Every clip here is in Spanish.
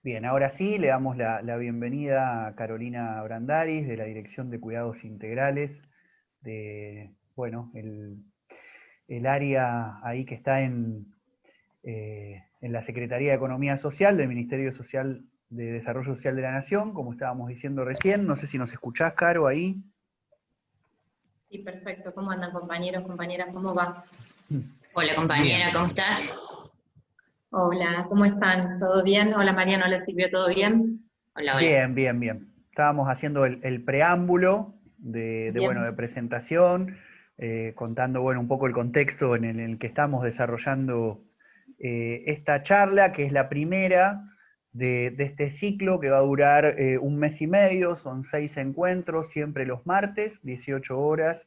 Bien, ahora sí, le damos la bienvenida a Carolina Brandaris de la Dirección de Cuidados Integrales de, bueno, el área ahí que está en la Secretaría de Economía Social del Ministerio Social de Desarrollo Social de la Nación, como estábamos diciendo recién. No sé si nos escuchás, Caro, ahí. Sí, perfecto. ¿Cómo andan compañeros, compañeras? ¿Cómo va? Hola Bien, compañera, ¿cómo estás? Hola, ¿cómo están? ¿Todo bien? Hola Mariano, ¿le sirvió todo bien? Hola, hola. bien, bien, bien. Estábamos haciendo el preámbulo bueno, de Bien. presentación, contando bueno, un poco el contexto en el que estamos desarrollando esta charla, que es la primera de este ciclo que va a durar un mes y medio. Son 6 encuentros, siempre los martes, 18 horas,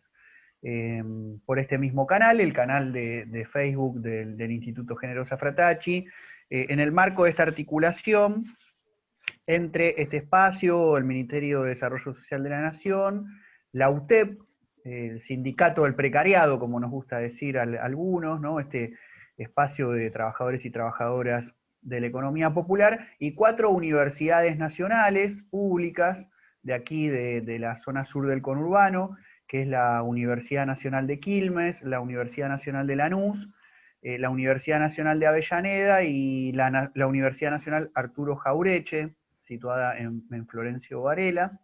por este mismo canal, el canal de Facebook del Instituto Generosa Fratacci, en el marco de esta articulación entre este espacio, el Ministerio de Desarrollo Social de la Nación, la UTEP, el Sindicato del Precariado, como nos gusta decir algunos, ¿no? Este espacio de trabajadores y trabajadoras de la economía popular, y 4 universidades nacionales públicas de aquí, de la zona sur del conurbano, que es la Universidad Nacional de Quilmes, la Universidad Nacional de Lanús, la Universidad Nacional de Avellaneda y la Universidad Nacional Arturo Jaureche, situada en Florencio Varela,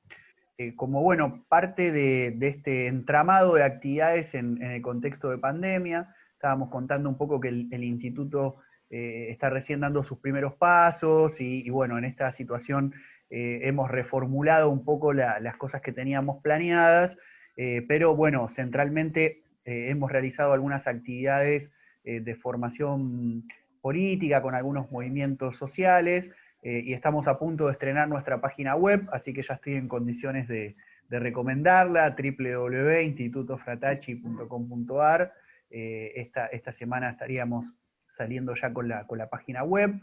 como bueno, parte de este entramado de actividades en el contexto de pandemia. Estábamos contando un poco que el instituto está recién dando sus primeros pasos y bueno, en esta situación hemos reformulado un poco las cosas que teníamos planeadas, pero bueno, centralmente hemos realizado algunas actividades de formación política con algunos movimientos sociales, y estamos a punto de estrenar nuestra página web, así que ya estoy en condiciones de recomendarla, www.institutofratacci.com.ar. Esta semana estaríamos saliendo ya con la página web,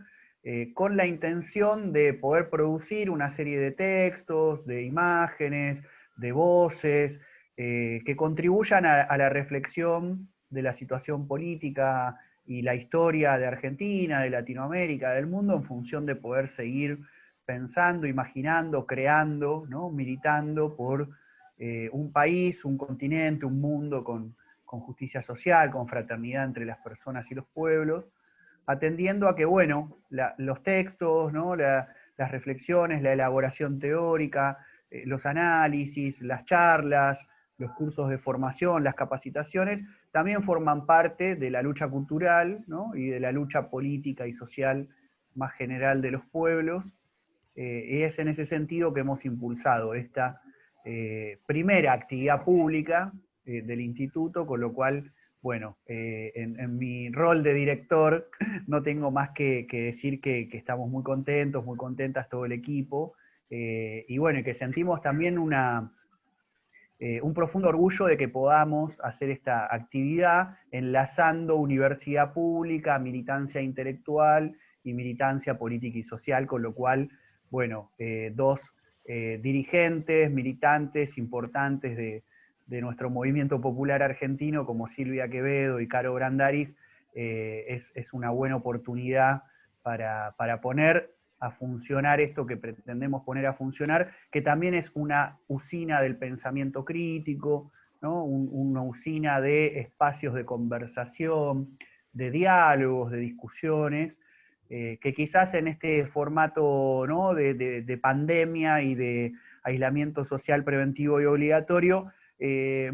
con la intención de poder producir una serie de textos, de imágenes, de voces, que contribuyan a la reflexión de la situación política y la historia de Argentina, de Latinoamérica, del mundo, en función de poder seguir pensando, imaginando, creando, ¿no? Militando por un país, un continente, un mundo con justicia social, con fraternidad entre las personas y los pueblos, atendiendo a que, bueno, los textos, ¿no? Las reflexiones, la elaboración teórica, los análisis, las charlas, los cursos de formación, las capacitaciones, también forman parte de la lucha cultural, ¿no? Y de la lucha política y social más general de los pueblos. Y es en ese sentido que hemos impulsado esta primera actividad pública del instituto, con lo cual, bueno, en mi rol de director no tengo más que decir que estamos muy contentos, muy contentas todo el equipo, y bueno, y que sentimos también un profundo orgullo de que podamos hacer esta actividad enlazando universidad pública, militancia intelectual y militancia política y social, con lo cual, bueno, dos dirigentes, militantes importantes nuestro movimiento popular argentino, como Silvia Quevedo y Caro Brandaris, es una buena oportunidad para poner a funcionar esto que pretendemos poner a funcionar, que también es una usina del pensamiento crítico, ¿no? Una usina de espacios de conversación, de diálogos, de discusiones, que quizás en este formato, ¿no? de pandemia y de aislamiento social preventivo y obligatorio,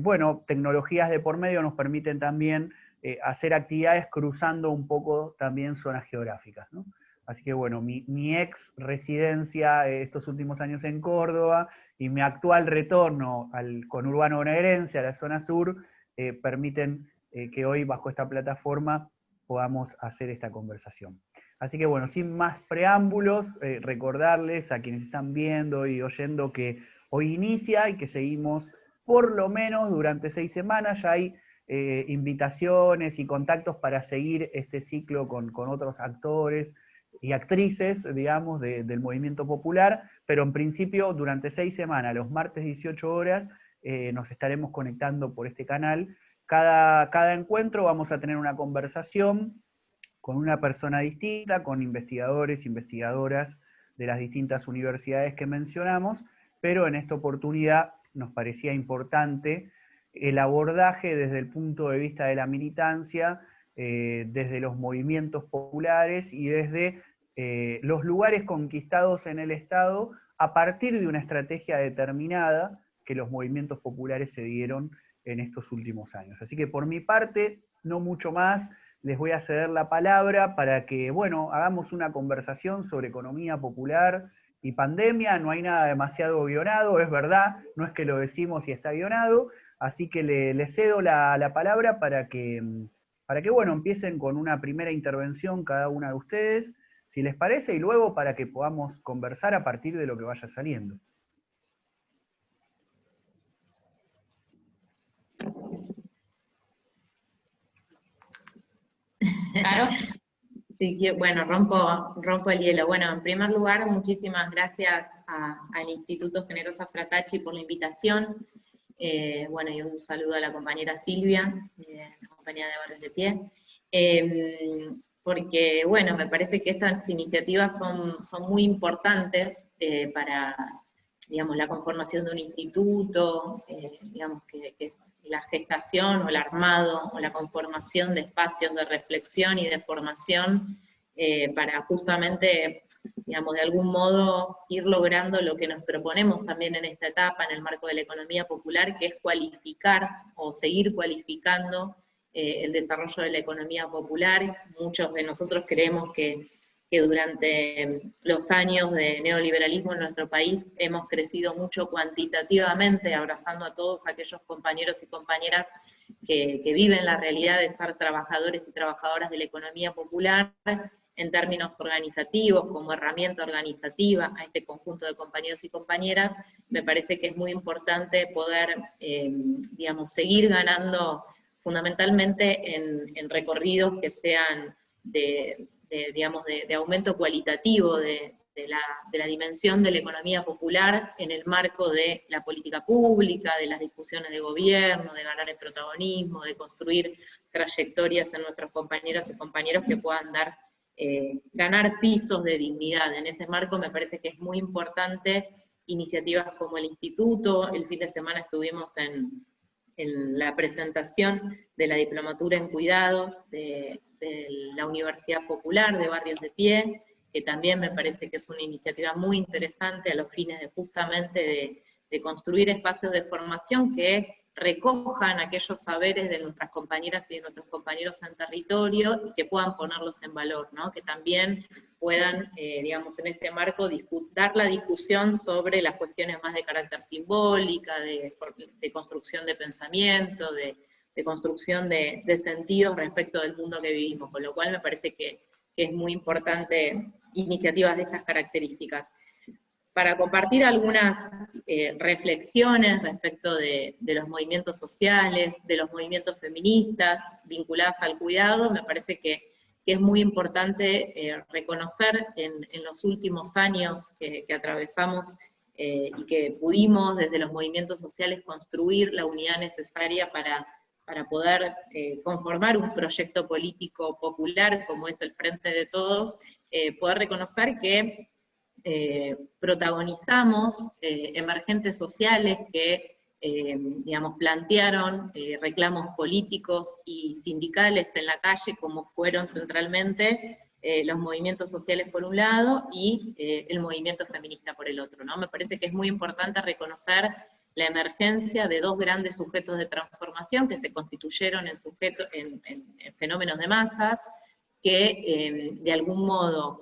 bueno, tecnologías de por medio nos permiten también hacer actividades cruzando un poco también zonas geográficas, ¿no? Así que bueno, mi ex residencia estos últimos años en Córdoba y mi actual retorno al conurbano bonaerense, a la zona sur, permiten que hoy bajo esta plataforma podamos hacer esta conversación. Así que bueno, sin más preámbulos, recordarles a quienes están viendo y oyendo que hoy inicia y que seguimos por lo menos durante 6 semanas. Ya hay invitaciones y contactos para seguir este ciclo con otros actores y actrices, digamos, del movimiento popular, pero en principio durante 6 semanas, los martes 18 horas, nos estaremos conectando por este canal. Cada encuentro vamos a tener una conversación con una persona distinta, con investigadores, investigadoras de las distintas universidades que mencionamos, pero en esta oportunidad nos parecía importante el abordaje desde el punto de vista de la militancia, desde los movimientos populares y desde los lugares conquistados en el Estado a partir de una estrategia determinada que los movimientos populares se dieron en estos últimos años. Así que por mi parte, no mucho más, les voy a ceder la palabra para que, bueno, hagamos una conversación sobre economía popular y pandemia. No hay nada demasiado guionado, es verdad, no es que lo decimos y está guionado, así que le cedo la palabra para que, bueno, empiecen con una primera intervención cada una de ustedes, si les parece, y luego para que podamos conversar a partir de lo que vaya saliendo. Claro. Sí, bueno, rompo el hielo. Bueno, en primer lugar, muchísimas gracias al Instituto Generosa Fratacci por la invitación. Bueno, y un saludo a la compañera Silvia, la compañía de Barrios de Pie. Porque, bueno, me parece que estas iniciativas son muy importantes para, digamos, la conformación de un instituto, digamos, que la gestación o el armado o la conformación de espacios de reflexión y de formación para justamente, digamos, de algún modo ir logrando lo que nos proponemos también en esta etapa, en el marco de la economía popular, que es cualificar o seguir cualificando el desarrollo de la economía popular. Muchos de nosotros creemos que durante los años de neoliberalismo en nuestro país hemos crecido mucho cuantitativamente, abrazando a todos aquellos compañeros y compañeras que viven la realidad de ser trabajadores y trabajadoras de la economía popular en términos organizativos, como herramienta organizativa a este conjunto de compañeros y compañeras. Me parece que es muy importante poder, digamos, seguir ganando fundamentalmente en recorridos que sean digamos, de aumento cualitativo de la dimensión de la economía popular en el marco de la política pública, de las discusiones de gobierno, de ganar el protagonismo, de construir trayectorias en nuestros compañeros y compañeros que puedan ganar pisos de dignidad. En ese marco me parece que es muy importante iniciativas como el Instituto. El fin de semana estuvimos en la presentación de la diplomatura en cuidados de la Universidad Popular de Barrios de Pie, que también me parece que es una iniciativa muy interesante a los fines de justamente de construir espacios de formación que recojan aquellos saberes de nuestras compañeras y de nuestros compañeros en territorio y que puedan ponerlos en valor, ¿no? Que también puedan, digamos, en este marco, dar la discusión sobre las cuestiones más de carácter simbólica, de construcción de pensamiento, de construcción de sentidos respecto del mundo que vivimos, con lo cual me parece que es muy importante iniciativas de estas características. Para compartir algunas reflexiones respecto de los movimientos sociales, de los movimientos feministas vinculados al cuidado, me parece que es muy importante reconocer en los últimos años que atravesamos y que pudimos desde los movimientos sociales construir la unidad necesaria para poder conformar un proyecto político popular como es el Frente de Todos, poder reconocer que protagonizamos emergentes sociales que, digamos, plantearon reclamos políticos y sindicales en la calle, como fueron centralmente los movimientos sociales por un lado y el movimiento feminista por el otro, ¿no? Me parece que es muy importante reconocer la emergencia de dos grandes sujetos de transformación que se constituyeron en fenómenos de masas, que de algún modo,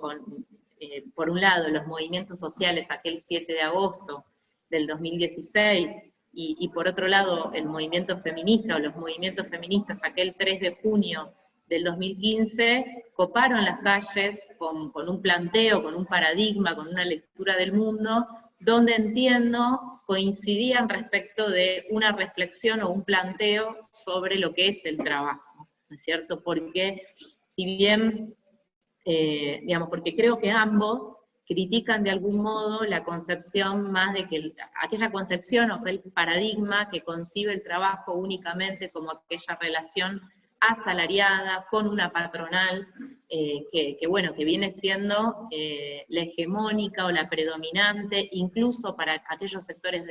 por un lado, los movimientos sociales aquel 7 de agosto del 2016, y por otro lado, el movimiento feminista o los movimientos feministas aquel 3 de junio del 2015, coparon las calles con un planteo, con un paradigma, con una lectura del mundo, donde entiendo coincidían respecto de una reflexión o un planteo sobre lo que es el trabajo, ¿no es cierto? Porque si bien, digamos, porque creo que ambos critican de algún modo la concepción más de que, aquella concepción o el paradigma que concibe el trabajo únicamente como aquella relación asalariada, con una patronal que viene siendo la hegemónica o la predominante, incluso para aquellos sectores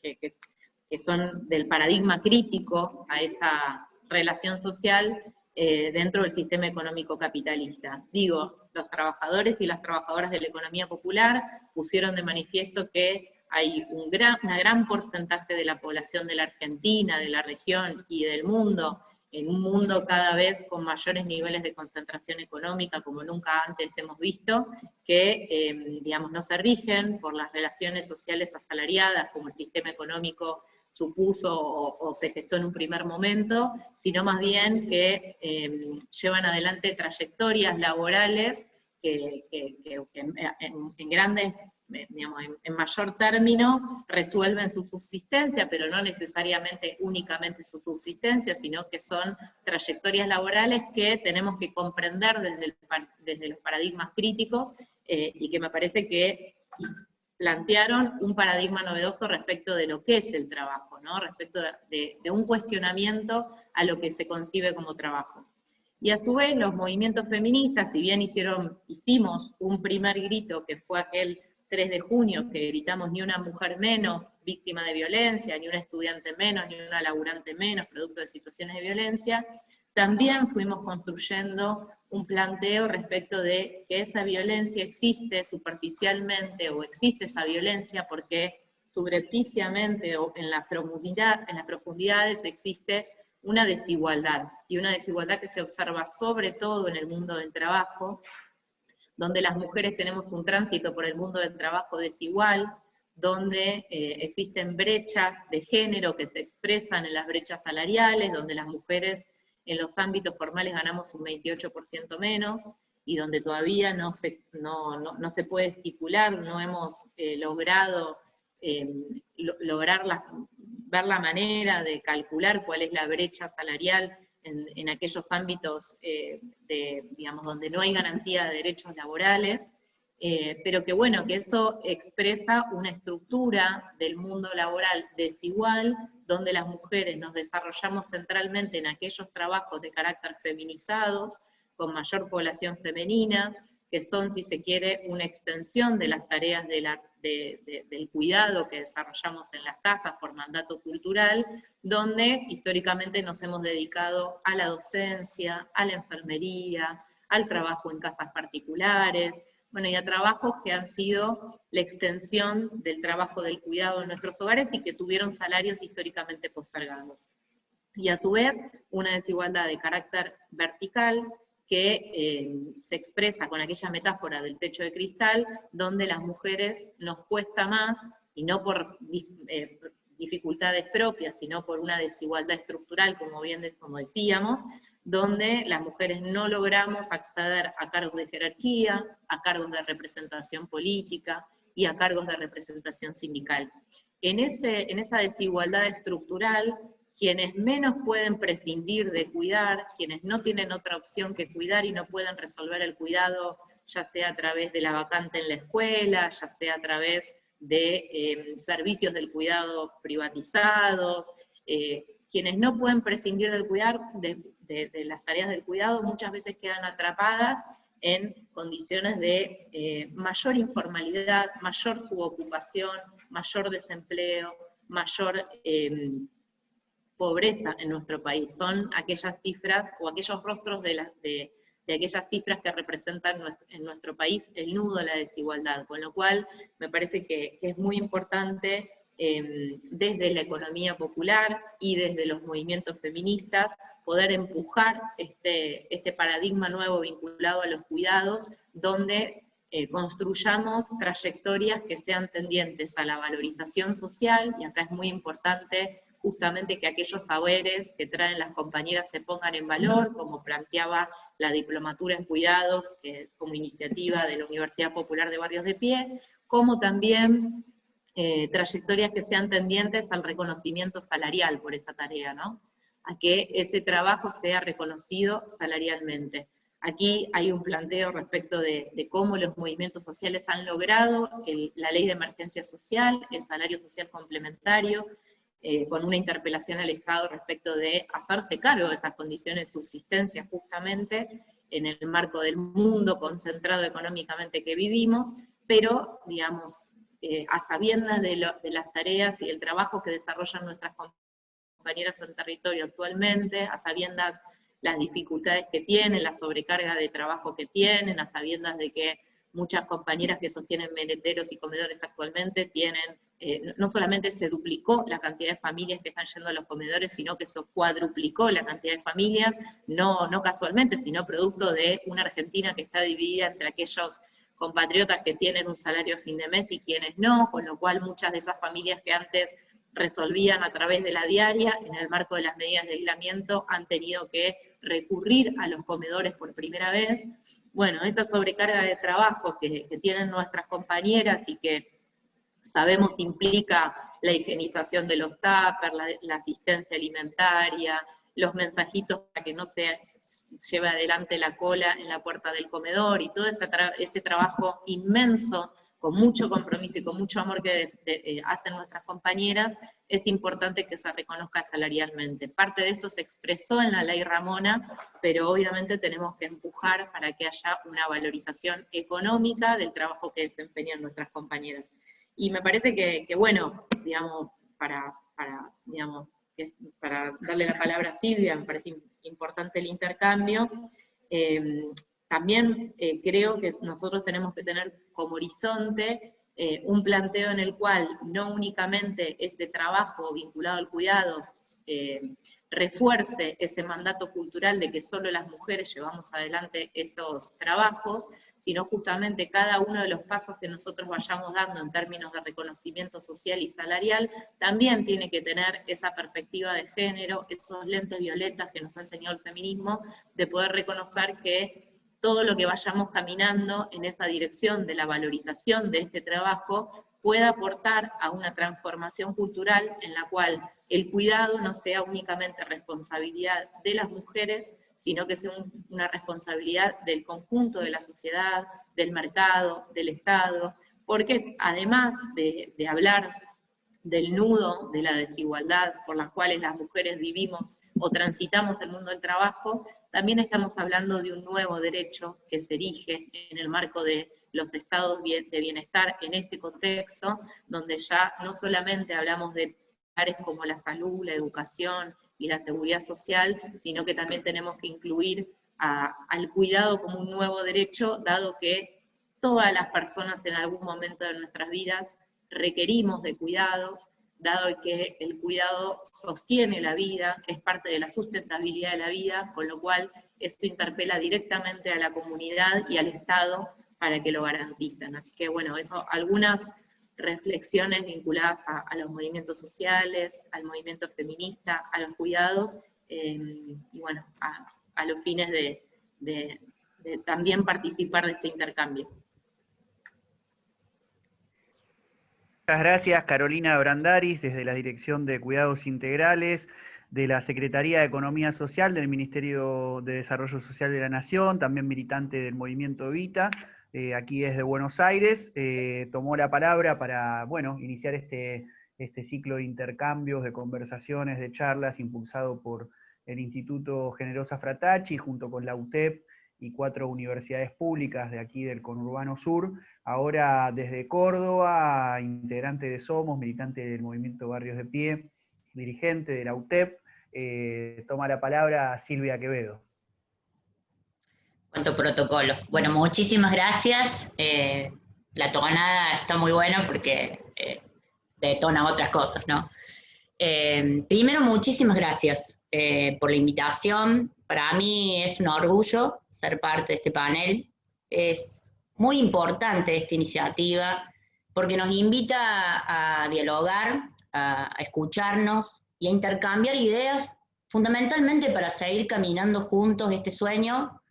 que son del paradigma crítico a esa relación social dentro del sistema económico capitalista. Digo, los trabajadores y las trabajadoras de la economía popular pusieron de manifiesto que hay un gran porcentaje de la población de la Argentina, de la región y del mundo, en un mundo cada vez con mayores niveles de concentración económica, como nunca antes hemos visto, que digamos, no se rigen por las relaciones sociales asalariadas, como el sistema económico supuso o se gestó en un primer momento, sino más bien que llevan adelante trayectorias laborales que en grandes, digamos, en mayor término, resuelven su subsistencia, pero no necesariamente únicamente su subsistencia, sino que son trayectorias laborales que tenemos que comprender desde los paradigmas críticos, y que me parece que plantearon un paradigma novedoso respecto de lo que es el trabajo, ¿no? Respecto de un cuestionamiento a lo que se concibe como trabajo. Y a su vez los movimientos feministas, si bien hicimos un primer grito que fue aquel 3 de junio, que gritamos ni una mujer menos víctima de violencia, ni una estudiante menos, ni una laburante menos, producto de situaciones de violencia, también fuimos construyendo un planteo respecto de que esa violencia existe superficialmente, o existe esa violencia porque subrepticiamente o en las profundidades existe una desigualdad, y una desigualdad que se observa sobre todo en el mundo del trabajo, donde las mujeres tenemos un tránsito por el mundo del trabajo desigual, donde existen brechas de género que se expresan en las brechas salariales, donde las mujeres en los ámbitos formales ganamos un 28% menos, y donde todavía no se puede estipular, no hemos logrado ver la manera de calcular cuál es la brecha salarial en aquellos ámbitos digamos, donde no hay garantía de derechos laborales, pero que bueno, que eso expresa una estructura del mundo laboral desigual, donde las mujeres nos desarrollamos centralmente en aquellos trabajos de carácter feminizados, con mayor población femenina, que son, si se quiere, una extensión de las tareas del cuidado que desarrollamos en las casas por mandato cultural, donde históricamente nos hemos dedicado a la docencia, a la enfermería, al trabajo en casas particulares, bueno, y a trabajos que han sido la extensión del trabajo del cuidado en nuestros hogares y que tuvieron salarios históricamente postergados. Y a su vez, una desigualdad de carácter vertical que se expresa con aquella metáfora del techo de cristal, donde las mujeres nos cuesta más, y no por dificultades propias, sino por una desigualdad estructural, como decíamos, donde las mujeres no logramos acceder a cargos de jerarquía, a cargos de representación política y a cargos de representación sindical. En esa desigualdad estructural, quienes menos pueden prescindir de cuidar, quienes no tienen otra opción que cuidar y no pueden resolver el cuidado, ya sea a través de la vacante en la escuela, ya sea a través de servicios del cuidado privatizados, quienes no pueden prescindir del cuidar, de las tareas del cuidado, muchas veces quedan atrapadas en condiciones de mayor informalidad, mayor subocupación, mayor desempleo, mayor pobreza en nuestro país. Son aquellas cifras o aquellos rostros de aquellas cifras que representan en nuestro país el nudo de la desigualdad, con lo cual me parece que es muy importante desde la economía popular y desde los movimientos feministas poder empujar este paradigma nuevo vinculado a los cuidados, donde construyamos trayectorias que sean tendientes a la valorización social, y acá es muy importante justamente que aquellos saberes que traen las compañeras se pongan en valor, como planteaba la diplomatura en cuidados, como iniciativa de la Universidad Popular de Barrios de Pie, como también trayectorias que sean tendientes al reconocimiento salarial por esa tarea, ¿no? A que ese trabajo sea reconocido salarialmente. Aquí hay un planteo respecto de cómo los movimientos sociales han logrado la ley de emergencia social, el salario social complementario, con una interpelación al Estado respecto de hacerse cargo de esas condiciones de subsistencia justamente en el marco del mundo concentrado económicamente que vivimos, pero, digamos, a sabiendas de las tareas y el trabajo que desarrollan nuestras compañeras en territorio actualmente, a sabiendas las dificultades que tienen, la sobrecarga de trabajo que tienen, a sabiendas de que muchas compañeras que sostienen merenderos y comedores actualmente tienen, no solamente se duplicó la cantidad de familias que están yendo a los comedores, sino que se cuadruplicó la cantidad de familias, no casualmente, sino producto de una Argentina que está dividida entre aquellos compatriotas que tienen un salario a fin de mes y quienes no, con lo cual muchas de esas familias que antes resolvían a través de la diaria, en el marco de las medidas de aislamiento, han tenido que recurrir a los comedores por primera vez. Bueno, esa sobrecarga de trabajo que tienen nuestras compañeras y que sabemos implica la higienización de los tuppers, la asistencia alimentaria, los mensajitos para que no se lleve adelante la cola en la puerta del comedor, y todo ese trabajo inmenso, con mucho compromiso y con mucho amor que hacen nuestras compañeras, es importante que se reconozca salarialmente. Parte de esto se expresó en la ley Ramona, pero obviamente tenemos que empujar para que haya una valorización económica del trabajo que desempeñan nuestras compañeras. Y me parece que bueno, digamos, para darle la palabra a Silvia, me parece importante el intercambio. También creo que nosotros tenemos que tener como horizonte un planteo en el cual no únicamente ese trabajo vinculado al cuidado refuerce ese mandato cultural de que solo las mujeres llevamos adelante esos trabajos, sino justamente cada uno de los pasos que nosotros vayamos dando en términos de reconocimiento social y salarial, también tiene que tener esa perspectiva de género, esos lentes violetas que nos ha enseñado el feminismo, de poder reconocer que todo lo que vayamos caminando en esa dirección de la valorización de este trabajo pueda aportar a una transformación cultural en la cual el cuidado no sea únicamente responsabilidad de las mujeres, sino que sea una responsabilidad del conjunto de la sociedad, del mercado, del Estado, porque además de hablar del nudo de la desigualdad por las cuales las mujeres vivimos o transitamos el mundo del trabajo, también estamos hablando de un nuevo derecho que se erige en el marco de los estados de bienestar en este contexto, donde ya no solamente hablamos de áreas como la salud, la educación y la seguridad social, sino que también tenemos que incluir al cuidado como un nuevo derecho, dado que todas las personas en algún momento de nuestras vidas requerimos de cuidados, dado que el cuidado sostiene la vida, es parte de la sustentabilidad de la vida, con lo cual esto interpela directamente a la comunidad y al Estado para que lo garanticen. Así que bueno, eso, algunas reflexiones vinculadas a los movimientos sociales, al movimiento feminista, a los cuidados, y bueno, a los fines de también participar de este intercambio. Muchas gracias, Carolina Brandaris, desde la Dirección de Cuidados Integrales de la Secretaría de Economía Social del Ministerio de Desarrollo Social de la Nación, también militante del movimiento Evita, aquí desde Buenos Aires. Tomó la palabra para, bueno, iniciar este ciclo de intercambios, de conversaciones, de charlas, impulsado por el Instituto Generosa Fratacci, junto con la UTEP y 4 universidades públicas de aquí del conurbano sur. Ahora desde Córdoba, integrante de Somos, militante del movimiento Barrios de Pie, dirigente de la UTEP, toma la palabra Silvia Quevedo. Cuánto protocolo. Bueno, muchísimas gracias. La tonada está muy buena porque detona otras cosas, ¿no? Primero, muchísimas gracias por la invitación. Para mí es un orgullo ser parte de este panel. Es muy importante esta iniciativa porque nos invita a dialogar, a escucharnos y a intercambiar ideas, fundamentalmente para seguir caminando juntos este sueño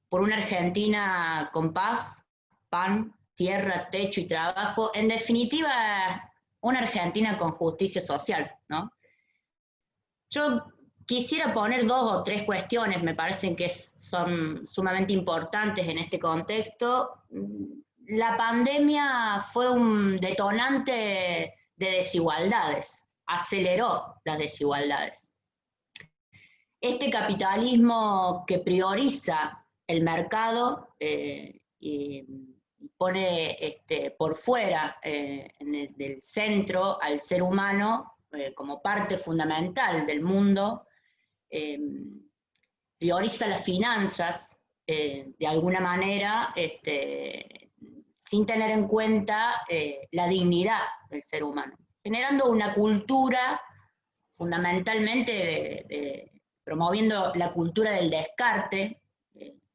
por una Argentina con paz, pan, tierra, techo y trabajo. En definitiva, una Argentina con justicia social, ¿no? Yo quisiera poner 2 o 3 cuestiones, me parecen que son sumamente importantes en este contexto. La pandemia fue un detonante de desigualdades, aceleró las desigualdades. Este capitalismo que prioriza el mercado y pone por fuera del centro al ser humano como parte fundamental del mundo, prioriza las finanzas de alguna manera, sin tener en cuenta la dignidad del ser humano, generando una cultura fundamentalmente promoviendo la cultura del descarte,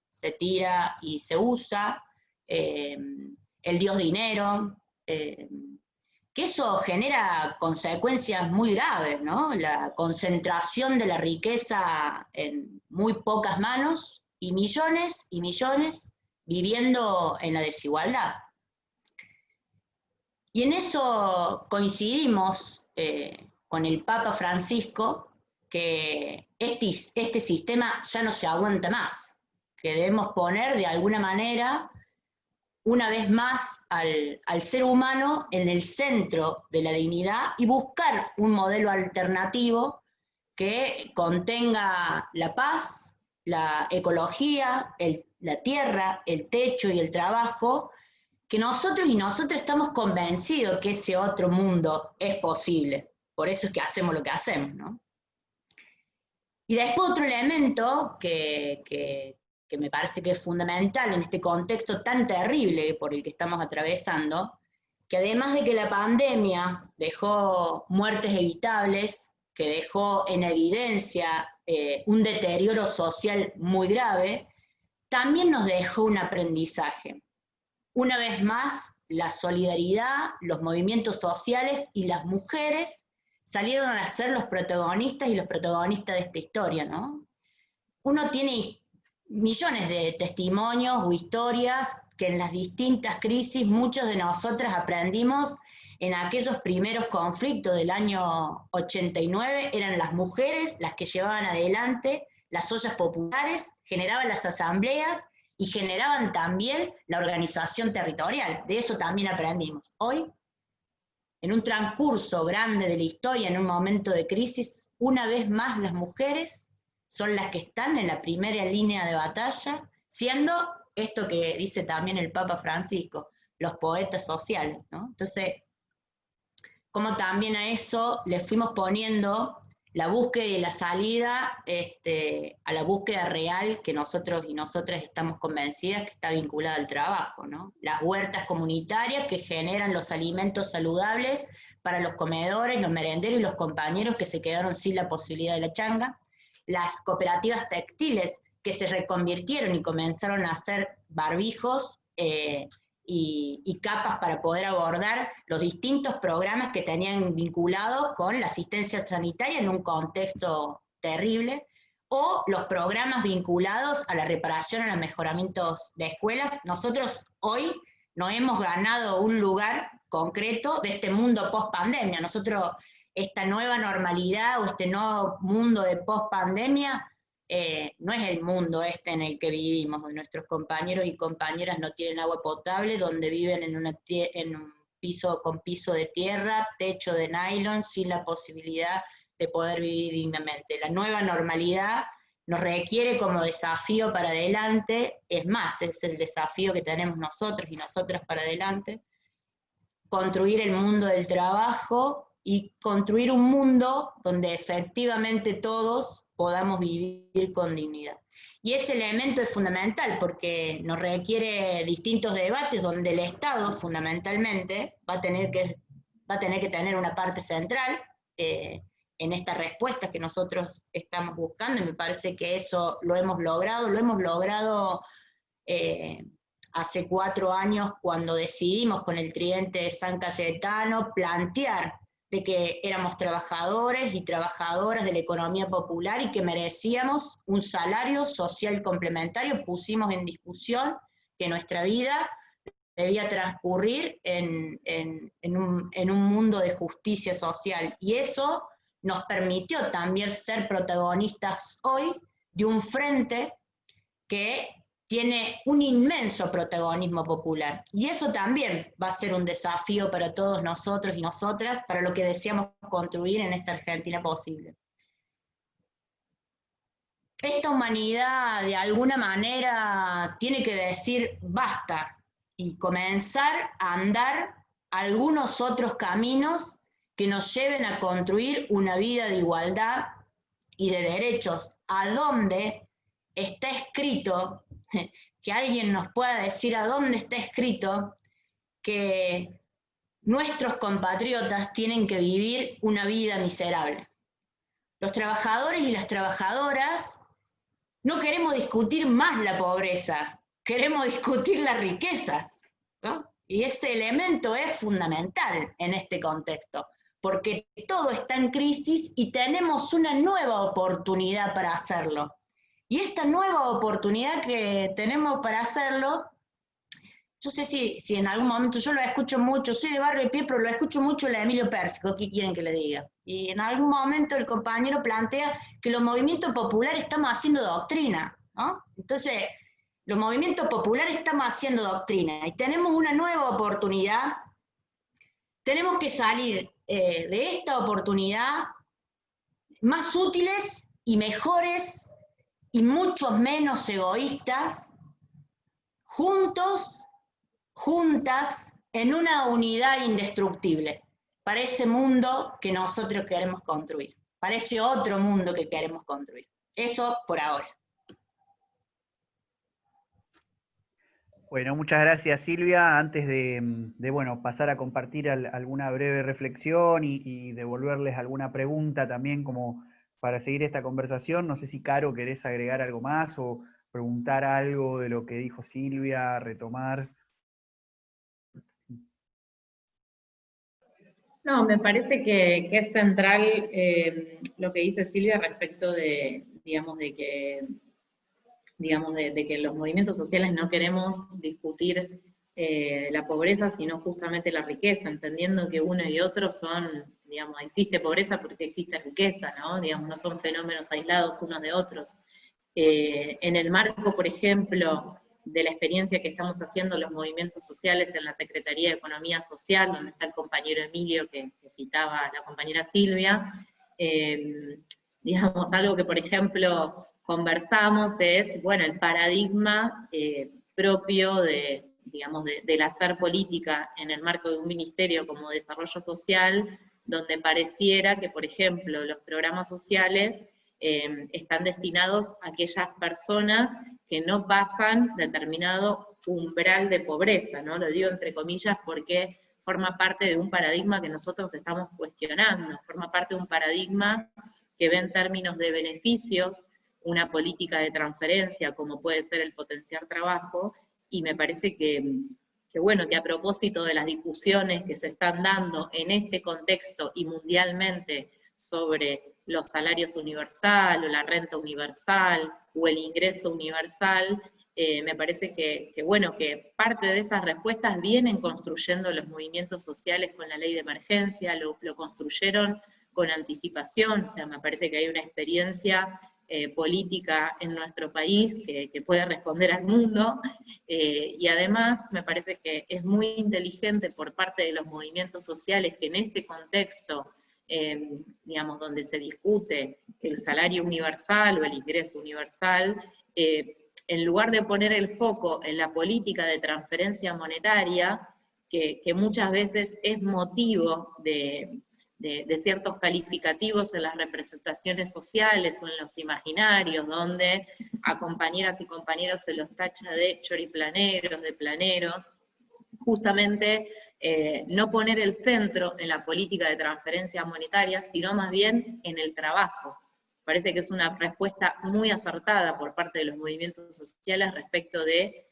se tira y se usa, el dios dinero, que eso genera consecuencias muy graves, ¿no? La concentración de la riqueza en muy pocas manos y millones viviendo en la desigualdad. Y en eso coincidimos con el Papa Francisco, que este sistema ya no se aguanta más, que debemos poner de alguna manera una vez más al ser humano en el centro de la dignidad y buscar un modelo alternativo que contenga la paz, la ecología, la tierra, el techo y el trabajo, que nosotros y nosotras estamos convencidos que ese otro mundo es posible. Por eso es que hacemos lo que hacemos, ¿no? Y después otro elemento que me parece que es fundamental en este contexto tan terrible por el que estamos atravesando, que además de que la pandemia dejó muertes evitables, que dejó en evidencia un deterioro social muy grave, también nos dejó un aprendizaje. Una vez más, la solidaridad, los movimientos sociales y las mujeres salieron a ser los protagonistas y los protagonistas de esta historia, ¿no? Uno tiene millones de testimonios o historias que en las distintas crisis muchos de nosotras aprendimos en aquellos primeros conflictos del año 89, eran las mujeres las que llevaban adelante las ollas populares, generaban las asambleas y generaban también la organización territorial. De eso también aprendimos. Hoy, en un transcurso grande de la historia, en un momento de crisis, una vez más las mujeres son las que están en la primera línea de batalla, siendo esto que dice también el Papa Francisco, los poetas sociales, ¿no? Entonces, como también a eso le fuimos poniendo la búsqueda y la salida a la búsqueda real que nosotros y nosotras estamos convencidas que está vinculada al trabajo, ¿no? Las huertas comunitarias que generan los alimentos saludables para los comedores, los merenderos y los compañeros que se quedaron sin la posibilidad de la changa, las cooperativas textiles que se reconvirtieron y comenzaron a hacer barbijos y capas para poder abordar los distintos programas que tenían vinculados con la asistencia sanitaria en un contexto terrible, o los programas vinculados a la reparación, a los mejoramientos de escuelas. Nosotros hoy no hemos ganado un lugar concreto de este mundo post-pandemia. Nosotros, esta nueva normalidad o este nuevo mundo de post-pandemia, no es el mundo en el que vivimos, donde nuestros compañeros y compañeras no tienen agua potable, donde viven en un piso con piso de tierra, techo de nylon, sin la posibilidad de poder vivir dignamente. La nueva normalidad nos requiere como desafío para adelante, es más, es el desafío que tenemos nosotros y nosotras para adelante, construir el mundo del trabajo y construir un mundo donde efectivamente todos podamos vivir con dignidad. Y ese elemento es fundamental porque nos requiere distintos debates donde el Estado fundamentalmente va a tener que tener una parte central en estas respuestas que nosotros estamos buscando, y me parece que eso lo hemos logrado hace 4 años cuando decidimos con el Tridente de San Cayetano plantear de que éramos trabajadores y trabajadoras de la economía popular y que merecíamos un salario social complementario. Pusimos en discusión que nuestra vida debía transcurrir en un mundo de justicia social, y eso nos permitió también ser protagonistas hoy de un frente que tiene un inmenso protagonismo popular. Y eso también va a ser un desafío para todos nosotros y nosotras, para lo que deseamos construir en esta Argentina posible. Esta humanidad, de alguna manera, tiene que decir basta y comenzar a andar algunos otros caminos que nos lleven a construir una vida de igualdad y de derechos, a donde está escrito, que alguien nos pueda decir a dónde está escrito que nuestros compatriotas tienen que vivir una vida miserable. Los trabajadores y las trabajadoras no queremos discutir más la pobreza, queremos discutir las riquezas, ¿no? Y ese elemento es fundamental en este contexto, porque todo está en crisis y tenemos una nueva oportunidad para hacerlo. Y esta nueva oportunidad que tenemos para hacerlo, yo sé si en algún momento, yo lo escucho mucho, soy de Barrio de Pie, pero lo escucho mucho la Emilio Pérsico, ¿qué quieren que le diga? Y en algún momento el compañero plantea que los movimientos populares estamos haciendo doctrina, ¿no? Entonces, los movimientos populares estamos haciendo doctrina y tenemos una nueva oportunidad. Tenemos que salir de esta oportunidad más útiles y mejores y mucho menos egoístas, juntos, juntas, en una unidad indestructible, para ese mundo que nosotros queremos construir, para ese otro mundo que queremos construir. Eso por ahora. Bueno, muchas gracias Silvia. Antes de bueno, pasar a compartir alguna breve reflexión y devolverles alguna pregunta también como para seguir esta conversación, no sé si Caro querés agregar algo más o preguntar algo de lo que dijo Silvia, retomar. No, me parece que es central lo que dice Silvia respecto de, digamos, de que los movimientos sociales no queremos discutir la pobreza, sino justamente la riqueza, entendiendo que uno y otro son, digamos, existe pobreza porque existe riqueza, ¿no? Digamos, no son fenómenos aislados unos de otros. En el marco, por ejemplo, de la experiencia que estamos haciendo los movimientos sociales en la Secretaría de Economía Social, donde está el compañero Emilio que citaba la compañera Silvia, digamos, algo que, por ejemplo, conversamos es, bueno, el paradigma propio de, digamos, del hacer política en el marco de un ministerio como Desarrollo Social, donde pareciera que, por ejemplo, los programas sociales están destinados a aquellas personas que no pasan determinado umbral de pobreza, ¿no? Lo digo entre comillas porque forma parte de un paradigma que nosotros estamos cuestionando, forma parte de un paradigma que ve en términos de beneficios una política de transferencia como puede ser el potenciar trabajo, y me parece que bueno, que a propósito de las discusiones que se están dando en este contexto y mundialmente sobre los salarios universal o la renta universal o el ingreso universal, me parece que bueno, que parte de esas respuestas vienen construyendo los movimientos sociales con la ley de emergencia, lo construyeron con anticipación, o sea, me parece que hay una experiencia política en nuestro país que puede responder al mundo, y además me parece que es muy inteligente por parte de los movimientos sociales que en este contexto, digamos, donde se discute el salario universal o el ingreso universal, en lugar de poner el foco en la política de transferencia monetaria, que muchas veces es motivo de ciertos calificativos en las representaciones sociales o en los imaginarios, donde a compañeras y compañeros se los tacha de choriplaneros, de planeros, justamente no poner el centro en la política de transferencia monetaria, sino más bien en el trabajo. Parece que es una respuesta muy acertada por parte de los movimientos sociales respecto de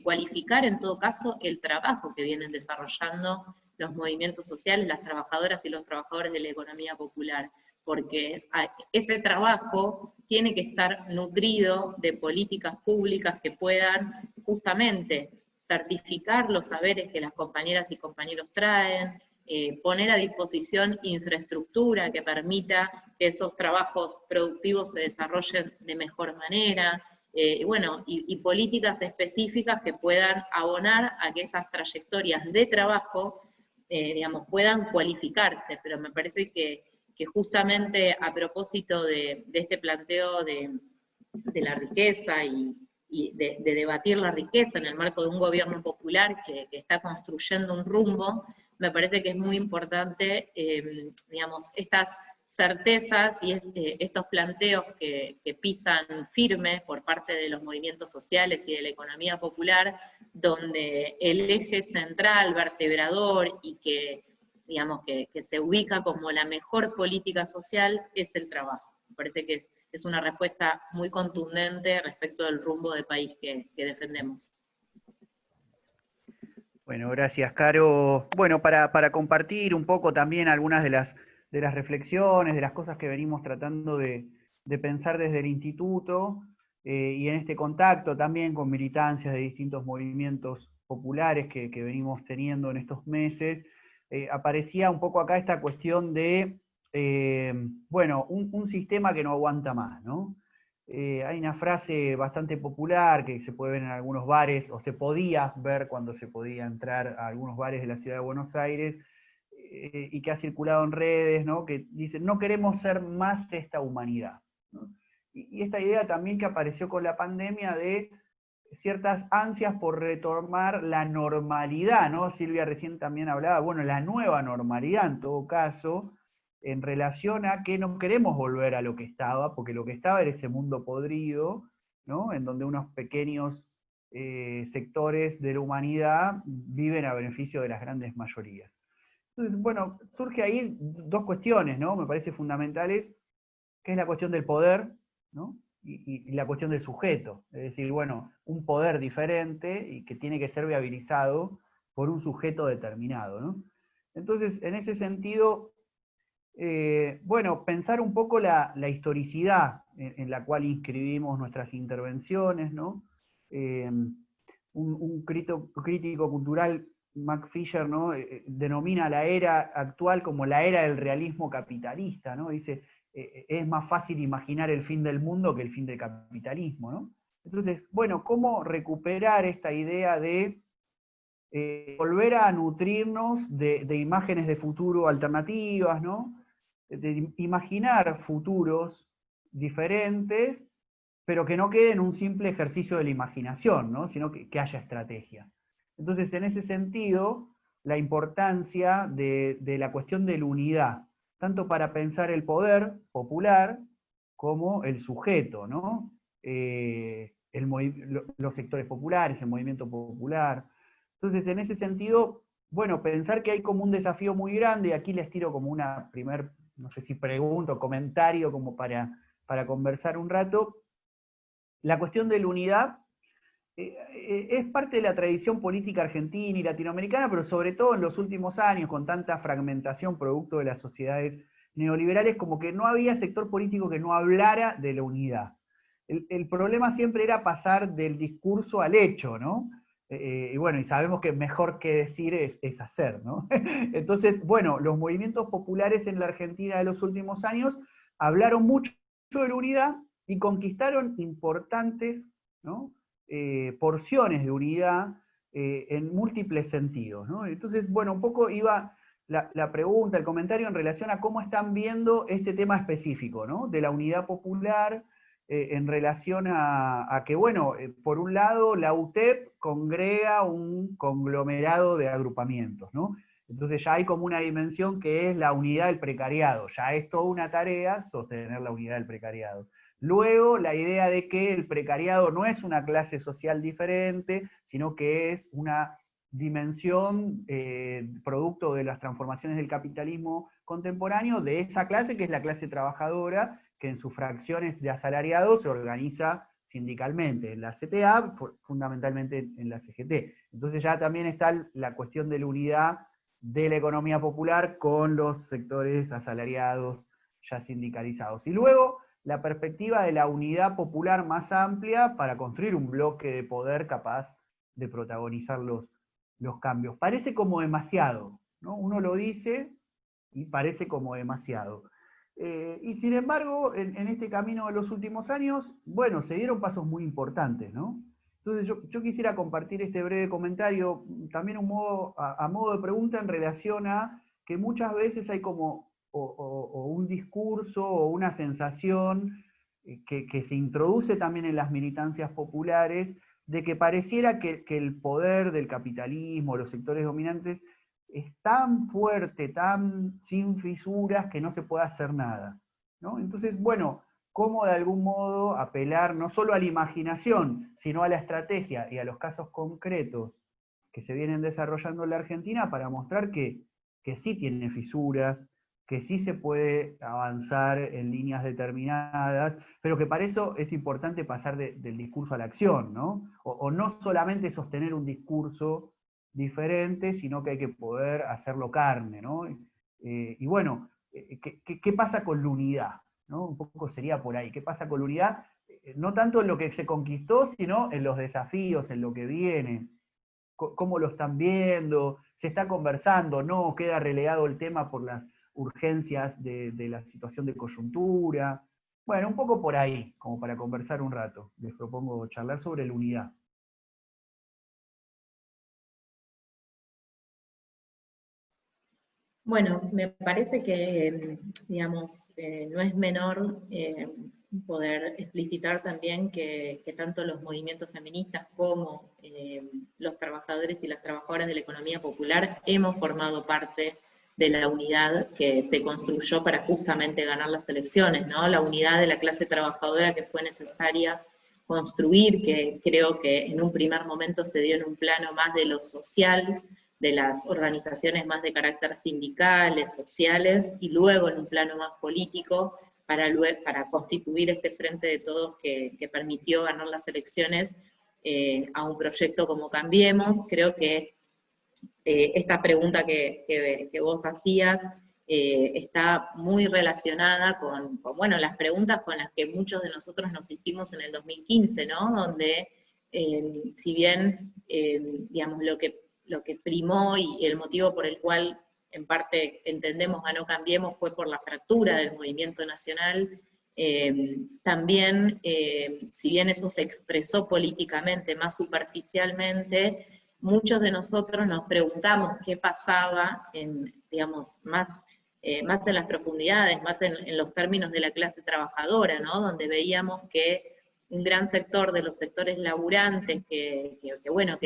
cualificar en todo caso el trabajo que vienen desarrollando los movimientos sociales, las trabajadoras y los trabajadores de la economía popular, porque ese trabajo tiene que estar nutrido de políticas públicas que puedan justamente certificar los saberes que las compañeras y compañeros traen, poner a disposición infraestructura que permita que esos trabajos productivos se desarrollen de mejor manera, bueno, y políticas específicas que puedan abonar a que esas trayectorias de trabajo, digamos, puedan cualificarse, pero me parece que justamente a propósito de este planteo de la riqueza y de debatir la riqueza en el marco de un gobierno popular que está construyendo un rumbo, me parece que es muy importante, digamos, estas certezas y estos planteos que pisan firme por parte de los movimientos sociales y de la economía popular, donde el eje central, vertebrador y que, digamos, que se ubica como la mejor política social es el trabajo. Me parece que es una respuesta muy contundente respecto del rumbo de país que defendemos. Bueno, gracias, Caro. Bueno, para compartir un poco también algunas de las reflexiones, de las cosas que venimos tratando de pensar desde el instituto, y en este contacto también con militancias de distintos movimientos populares que venimos teniendo en estos meses, aparecía un poco acá esta cuestión de, bueno, un sistema que no aguanta más, ¿no? Hay una frase bastante popular que se puede ver en algunos bares, o se podía ver cuando se podía entrar a algunos bares de la ciudad de Buenos Aires, y que ha circulado en redes, ¿no? Que dice, no queremos ser más esta humanidad, ¿no? Y esta idea también que apareció con la pandemia de ciertas ansias por retomar la normalidad, ¿no? Silvia recién también hablaba, bueno, la nueva normalidad en todo caso, en relación a que no queremos volver a lo que estaba, porque lo que estaba era ese mundo podrido, ¿no? En donde unos pequeños sectores de la humanidad viven a beneficio de las grandes mayorías. Entonces, bueno, surge ahí dos cuestiones, ¿no? Me parece fundamentales, que es la cuestión del poder, ¿no? Y la cuestión del sujeto, es decir, bueno, un poder diferente y que tiene que ser viabilizado por un sujeto determinado, ¿no? Entonces, en ese sentido, bueno, pensar un poco la historicidad en la cual inscribimos nuestras intervenciones, ¿no? Un crítico cultural, Mac Fisher, ¿no? Denomina la era actual como la era del realismo capitalista, ¿no? Dice, es más fácil imaginar el fin del mundo que el fin del capitalismo, ¿no? Entonces, bueno, ¿cómo recuperar esta idea de volver a nutrirnos de imágenes de futuro alternativas, ¿no? De imaginar futuros diferentes, pero que no quede en un simple ejercicio de la imaginación, ¿no? Sino que haya estrategia. Entonces, en ese sentido, la importancia de la cuestión de la unidad, tanto para pensar el poder popular como el sujeto, ¿no? Los sectores populares, el movimiento popular. Entonces, en ese sentido, bueno, pensar que hay como un desafío muy grande, y aquí les tiro como una primer, no sé si pregunta o comentario como para conversar un rato. La cuestión de la unidad es parte de la tradición política argentina y latinoamericana, pero sobre todo en los últimos años, con tanta fragmentación producto de las sociedades neoliberales, como que no había sector político que no hablara de la unidad. El problema siempre era pasar del discurso al hecho, ¿no? Y bueno, y sabemos que mejor que decir es hacer, ¿no? Entonces, bueno, los movimientos populares en la Argentina de los últimos años hablaron mucho de la unidad y conquistaron importantes, ¿no? Porciones de unidad en múltiples sentidos, ¿no? Entonces, bueno, un poco iba la pregunta, el comentario en relación a cómo están viendo este tema específico, ¿no? De la unidad popular, en relación a que, bueno, por un lado la UTEP congrega un conglomerado de agrupamientos, ¿no? Entonces ya hay como una dimensión que es la unidad del precariado, ya es toda una tarea sostener la unidad del precariado. Luego, la idea de que el precariado no es una clase social diferente, sino que es una dimensión producto de las transformaciones del capitalismo contemporáneo de esa clase, que es la clase trabajadora, que en sus fracciones de asalariados se organiza sindicalmente, en la CTA, fundamentalmente en la CGT. Entonces ya también está la cuestión de la unidad de la economía popular con los sectores asalariados ya sindicalizados. Y luego, la perspectiva de la unidad popular más amplia para construir un bloque de poder capaz de protagonizar los cambios. Parece como demasiado, ¿no? Uno lo dice y parece como demasiado. Y sin embargo, en este camino de los últimos años, bueno, se dieron pasos muy importantes, ¿no? Entonces yo quisiera compartir este breve comentario, también a modo de pregunta en relación a que muchas veces hay como o un discurso o una sensación que se introduce también en las militancias populares de que pareciera que el poder del capitalismo, los sectores dominantes, es tan fuerte, tan sin fisuras, que no se puede hacer nada, ¿no? Entonces, bueno, cómo de algún modo apelar no solo a la imaginación, sino a la estrategia y a los casos concretos que se vienen desarrollando en la Argentina para mostrar que sí tiene fisuras, que sí se puede avanzar en líneas determinadas, pero que para eso es importante pasar del discurso a la acción, ¿no? O no solamente sostener un discurso diferente, sino que hay que poder hacerlo carne, ¿no? Y bueno, ¿qué pasa con la unidad? ¿No? Un poco sería por ahí. ¿Qué pasa con la unidad? No tanto en lo que se conquistó, sino en los desafíos, en lo que viene. ¿Cómo lo están viendo? ¿Se está conversando? ¿No? ¿Queda relegado el tema por las urgencias de la situación de coyuntura? Bueno, un poco por ahí, como para conversar un rato. Les propongo charlar sobre la unidad. Bueno, me parece que, digamos, no es menor poder explicitar también que tanto los movimientos feministas como los trabajadores y las trabajadoras de la economía popular hemos formado parte de la unidad que se construyó para justamente ganar las elecciones, ¿no? La unidad de la clase trabajadora que fue necesaria construir, que creo que en un primer momento se dio en un plano más de lo social, de las organizaciones más de carácter sindicales, sociales, y luego en un plano más político, para constituir este frente de todos que permitió ganar las elecciones a un proyecto como Cambiemos. Creo que esta pregunta que vos hacías está muy relacionada bueno, las preguntas con las que muchos de nosotros nos hicimos en el 2015, ¿no? Donde, si bien, digamos, lo que primó y el motivo por el cual en parte entendemos ganó Cambiemos fue por la fractura del movimiento nacional, también, si bien eso se expresó políticamente más superficialmente, muchos de nosotros nos preguntamos qué pasaba digamos, más en las profundidades, más en los términos de la clase trabajadora, ¿no? Donde veíamos que un gran sector de los sectores laburantes bueno,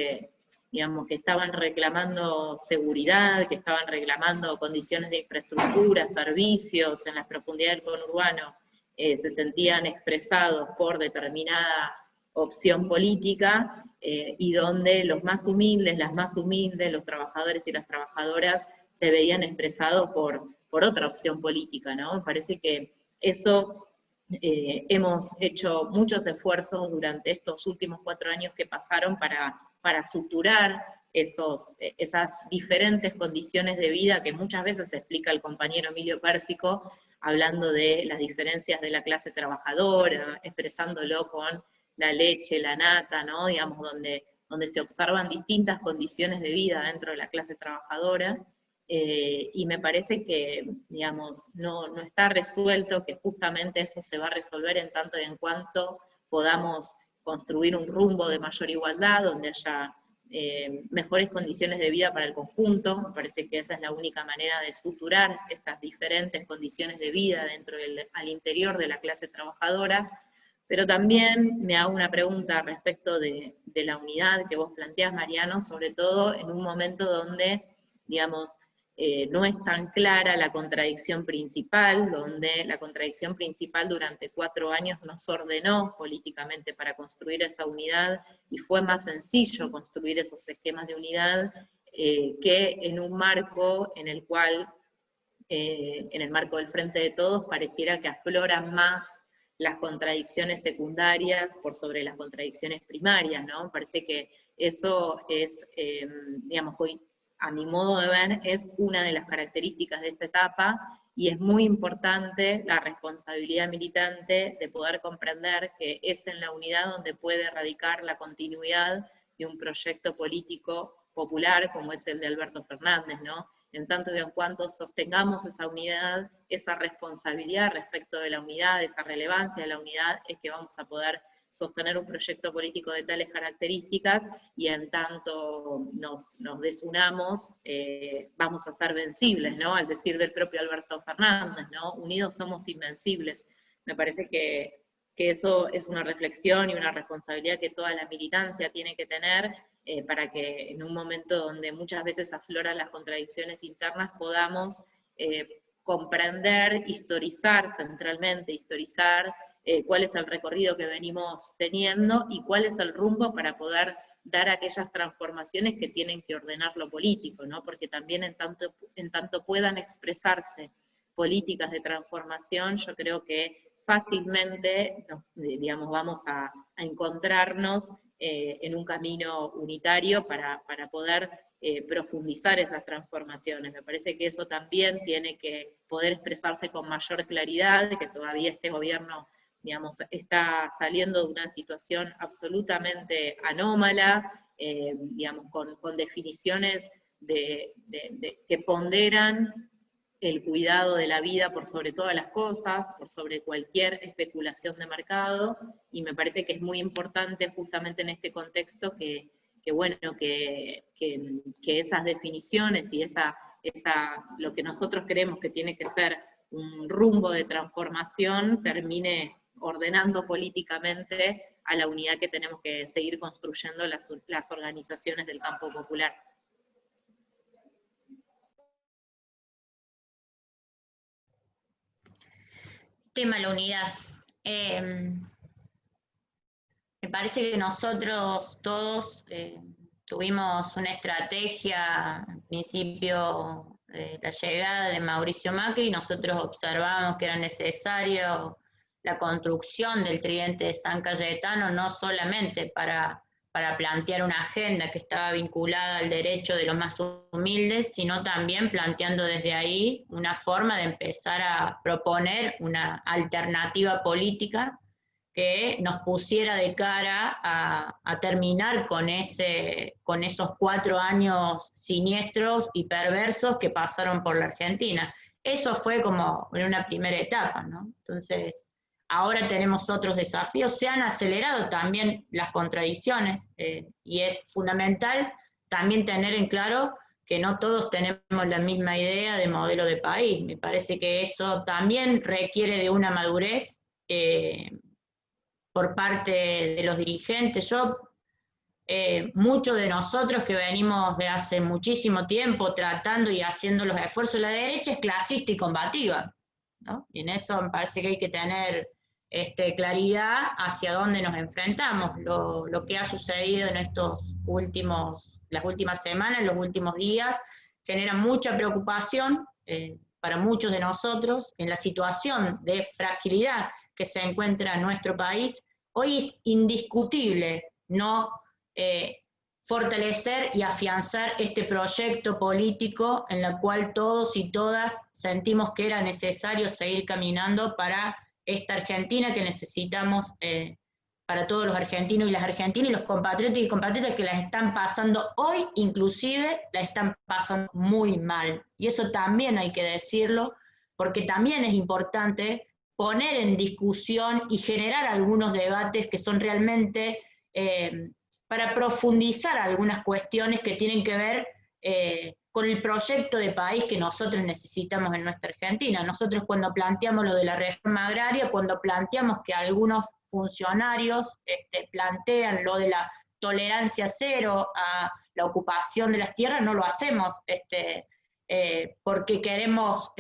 digamos, que estaban reclamando seguridad, que estaban reclamando condiciones de infraestructura, servicios en las profundidades del conurbano, se sentían expresados por determinada opción política, y donde los más humildes, las más humildes, los trabajadores y las trabajadoras se veían expresados por otra opción política, ¿no? Me parece que eso hemos hecho muchos esfuerzos durante estos últimos 4 años que pasaron para suturar esas diferentes condiciones de vida que muchas veces explica el compañero Emilio Pérsico, hablando de las diferencias de la clase trabajadora, expresándolo con la leche, la nata, ¿no? Digamos, donde se observan distintas condiciones de vida dentro de la clase trabajadora, y me parece que, digamos, no está resuelto, que justamente eso se va a resolver en tanto y en cuanto podamos construir un rumbo de mayor igualdad, donde haya mejores condiciones de vida para el conjunto. Me parece que esa es la única manera de suturar estas diferentes condiciones de vida al interior de la clase trabajadora. Pero también me hago una pregunta respecto de la unidad que vos planteás, Mariano, sobre todo en un momento donde, digamos, no es tan clara la contradicción principal, donde la contradicción principal durante 4 años nos ordenó políticamente para construir esa unidad, y fue más sencillo construir esos esquemas de unidad que en un marco en el cual, en el marco del Frente de Todos, pareciera que afloran más las contradicciones secundarias por sobre las contradicciones primarias, ¿no? Parece que eso es, digamos, hoy, a mi modo de ver, es una de las características de esta etapa, y es muy importante la responsabilidad militante de poder comprender que es en la unidad donde puede radicar la continuidad de un proyecto político popular como es el de Alberto Fernández, ¿no? en tanto y en cuanto sostengamos esa unidad, esa responsabilidad respecto de la unidad, esa relevancia de la unidad, es que vamos a poder sostener un proyecto político de tales características, y en tanto nos desunamos, vamos a ser vencibles, ¿no? Al decir del propio Alberto Fernández, ¿no? Unidos somos invencibles. Me parece que eso es una reflexión y una responsabilidad que toda la militancia tiene que tener, para que en un momento donde muchas veces afloran las contradicciones internas podamos comprender, historizar centralmente, historizar cuál es el recorrido que venimos teniendo y cuál es el rumbo para poder dar aquellas transformaciones que tienen que ordenar lo político, ¿no? Porque también en tanto puedan expresarse políticas de transformación, yo creo que fácilmente, digamos, vamos a encontrarnos en un camino unitario para poder profundizar esas transformaciones. Me parece que eso también tiene que poder expresarse con mayor claridad, que todavía este gobierno, digamos, está saliendo de una situación absolutamente anómala, digamos, con definiciones que ponderan el cuidado de la vida por sobre todas las cosas, por sobre cualquier especulación de mercado, y me parece que es muy importante justamente en este contexto que esas definiciones y lo que nosotros creemos que tiene que ser un rumbo de transformación termine ordenando políticamente a la unidad que tenemos que seguir construyendo las organizaciones del campo popular. Tema la unidad. Me parece que nosotros todos tuvimos una estrategia al principio de la llegada de Mauricio Macri. Nosotros observamos que era necesario la construcción del tridente de San Cayetano, no solamente para plantear una agenda que estaba vinculada al derecho de los más humildes, sino también planteando desde ahí una forma de empezar a proponer una alternativa política que nos pusiera de cara a terminar con esos 4 años siniestros y perversos que pasaron por la Argentina. Eso fue como en una primera etapa, ¿no? Entonces, ahora tenemos otros desafíos, se han acelerado también las contradicciones, y es fundamental también tener en claro que no todos tenemos la misma idea de modelo de país. Me parece que eso también requiere de una madurez por parte de los dirigentes. Muchos de nosotros que venimos de hace muchísimo tiempo tratando y haciendo los esfuerzos, la derecha es clasista y combativa, ¿no? Y en eso me parece que hay que tener claridad hacia dónde nos enfrentamos. Lo que ha sucedido en las últimas semanas, los últimos días, genera mucha preocupación para muchos de nosotros en la situación de fragilidad que se encuentra en nuestro país. Hoy es indiscutible no fortalecer y afianzar este proyecto político en el cual todos y todas sentimos que era necesario seguir caminando para esta Argentina que necesitamos para todos los argentinos y las argentinas, y los compatriotas y compatriotas que las están pasando hoy, inclusive, la están pasando muy mal. Y eso también hay que decirlo, porque también es importante poner en discusión y generar algunos debates que son realmente para profundizar algunas cuestiones que tienen que ver con el proyecto de país que nosotros necesitamos en nuestra Argentina. Nosotros cuando planteamos lo de la reforma agraria, cuando planteamos que algunos funcionarios plantean lo de la tolerancia cero a la ocupación de las tierras, no lo hacemos porque queremos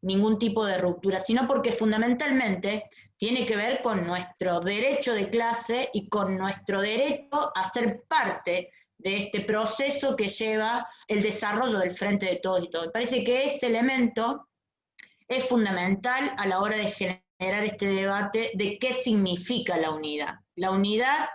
ningún tipo de ruptura, sino porque fundamentalmente tiene que ver con nuestro derecho de clase y con nuestro derecho a ser parte de este proceso que lleva el desarrollo del Frente de Todos y Todos. Me parece que ese elemento es fundamental a la hora de generar este debate de qué significa la unidad. La unidad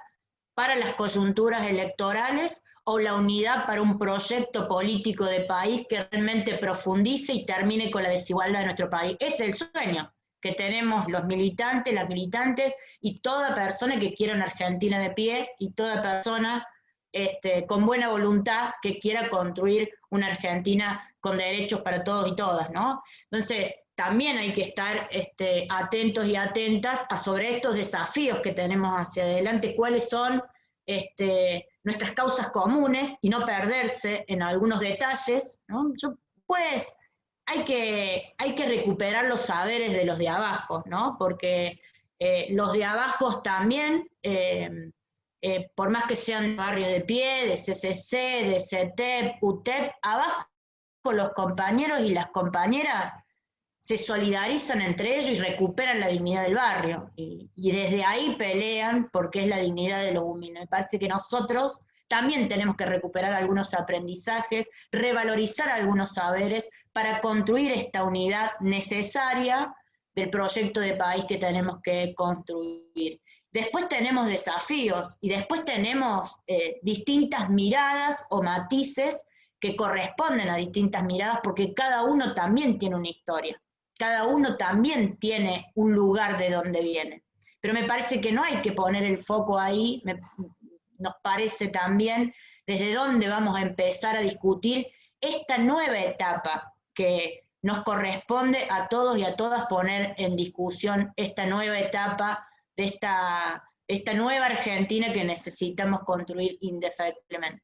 para las coyunturas electorales o la unidad para un proyecto político de país que realmente profundice y termine con la desigualdad de nuestro país. Es el sueño que tenemos los militantes, las militantes y toda persona que quiera una Argentina de pie y toda persona con buena voluntad que quiera construir una Argentina con derechos para todos y todas, ¿no? Entonces, también hay que estar atentos y atentas a sobre estos desafíos que tenemos hacia adelante, cuáles son nuestras causas comunes y no perderse en algunos detalles, ¿no? Pues hay que recuperar los saberes de los de abajo, ¿no? Porque los de abajo también, por más que sean barrios de pie, de CCC, de CETEP, UTEP, abajo los compañeros y las compañeras se solidarizan entre ellos y recuperan la dignidad del barrio. Y desde ahí pelean porque es la dignidad de los humildes. Me parece que nosotros también tenemos que recuperar algunos aprendizajes, revalorizar algunos saberes para construir esta unidad necesaria del proyecto de país que tenemos que construir. Después tenemos desafíos y después tenemos distintas miradas o matices que corresponden a distintas miradas porque cada uno también tiene una historia. Cada uno también tiene un lugar de donde viene. Pero me parece que no hay que poner el foco ahí, nos parece también desde dónde vamos a empezar a discutir esta nueva etapa que nos corresponde a todos y a todas poner en discusión esta nueva etapa de esta nueva Argentina que necesitamos construir indefectiblemente.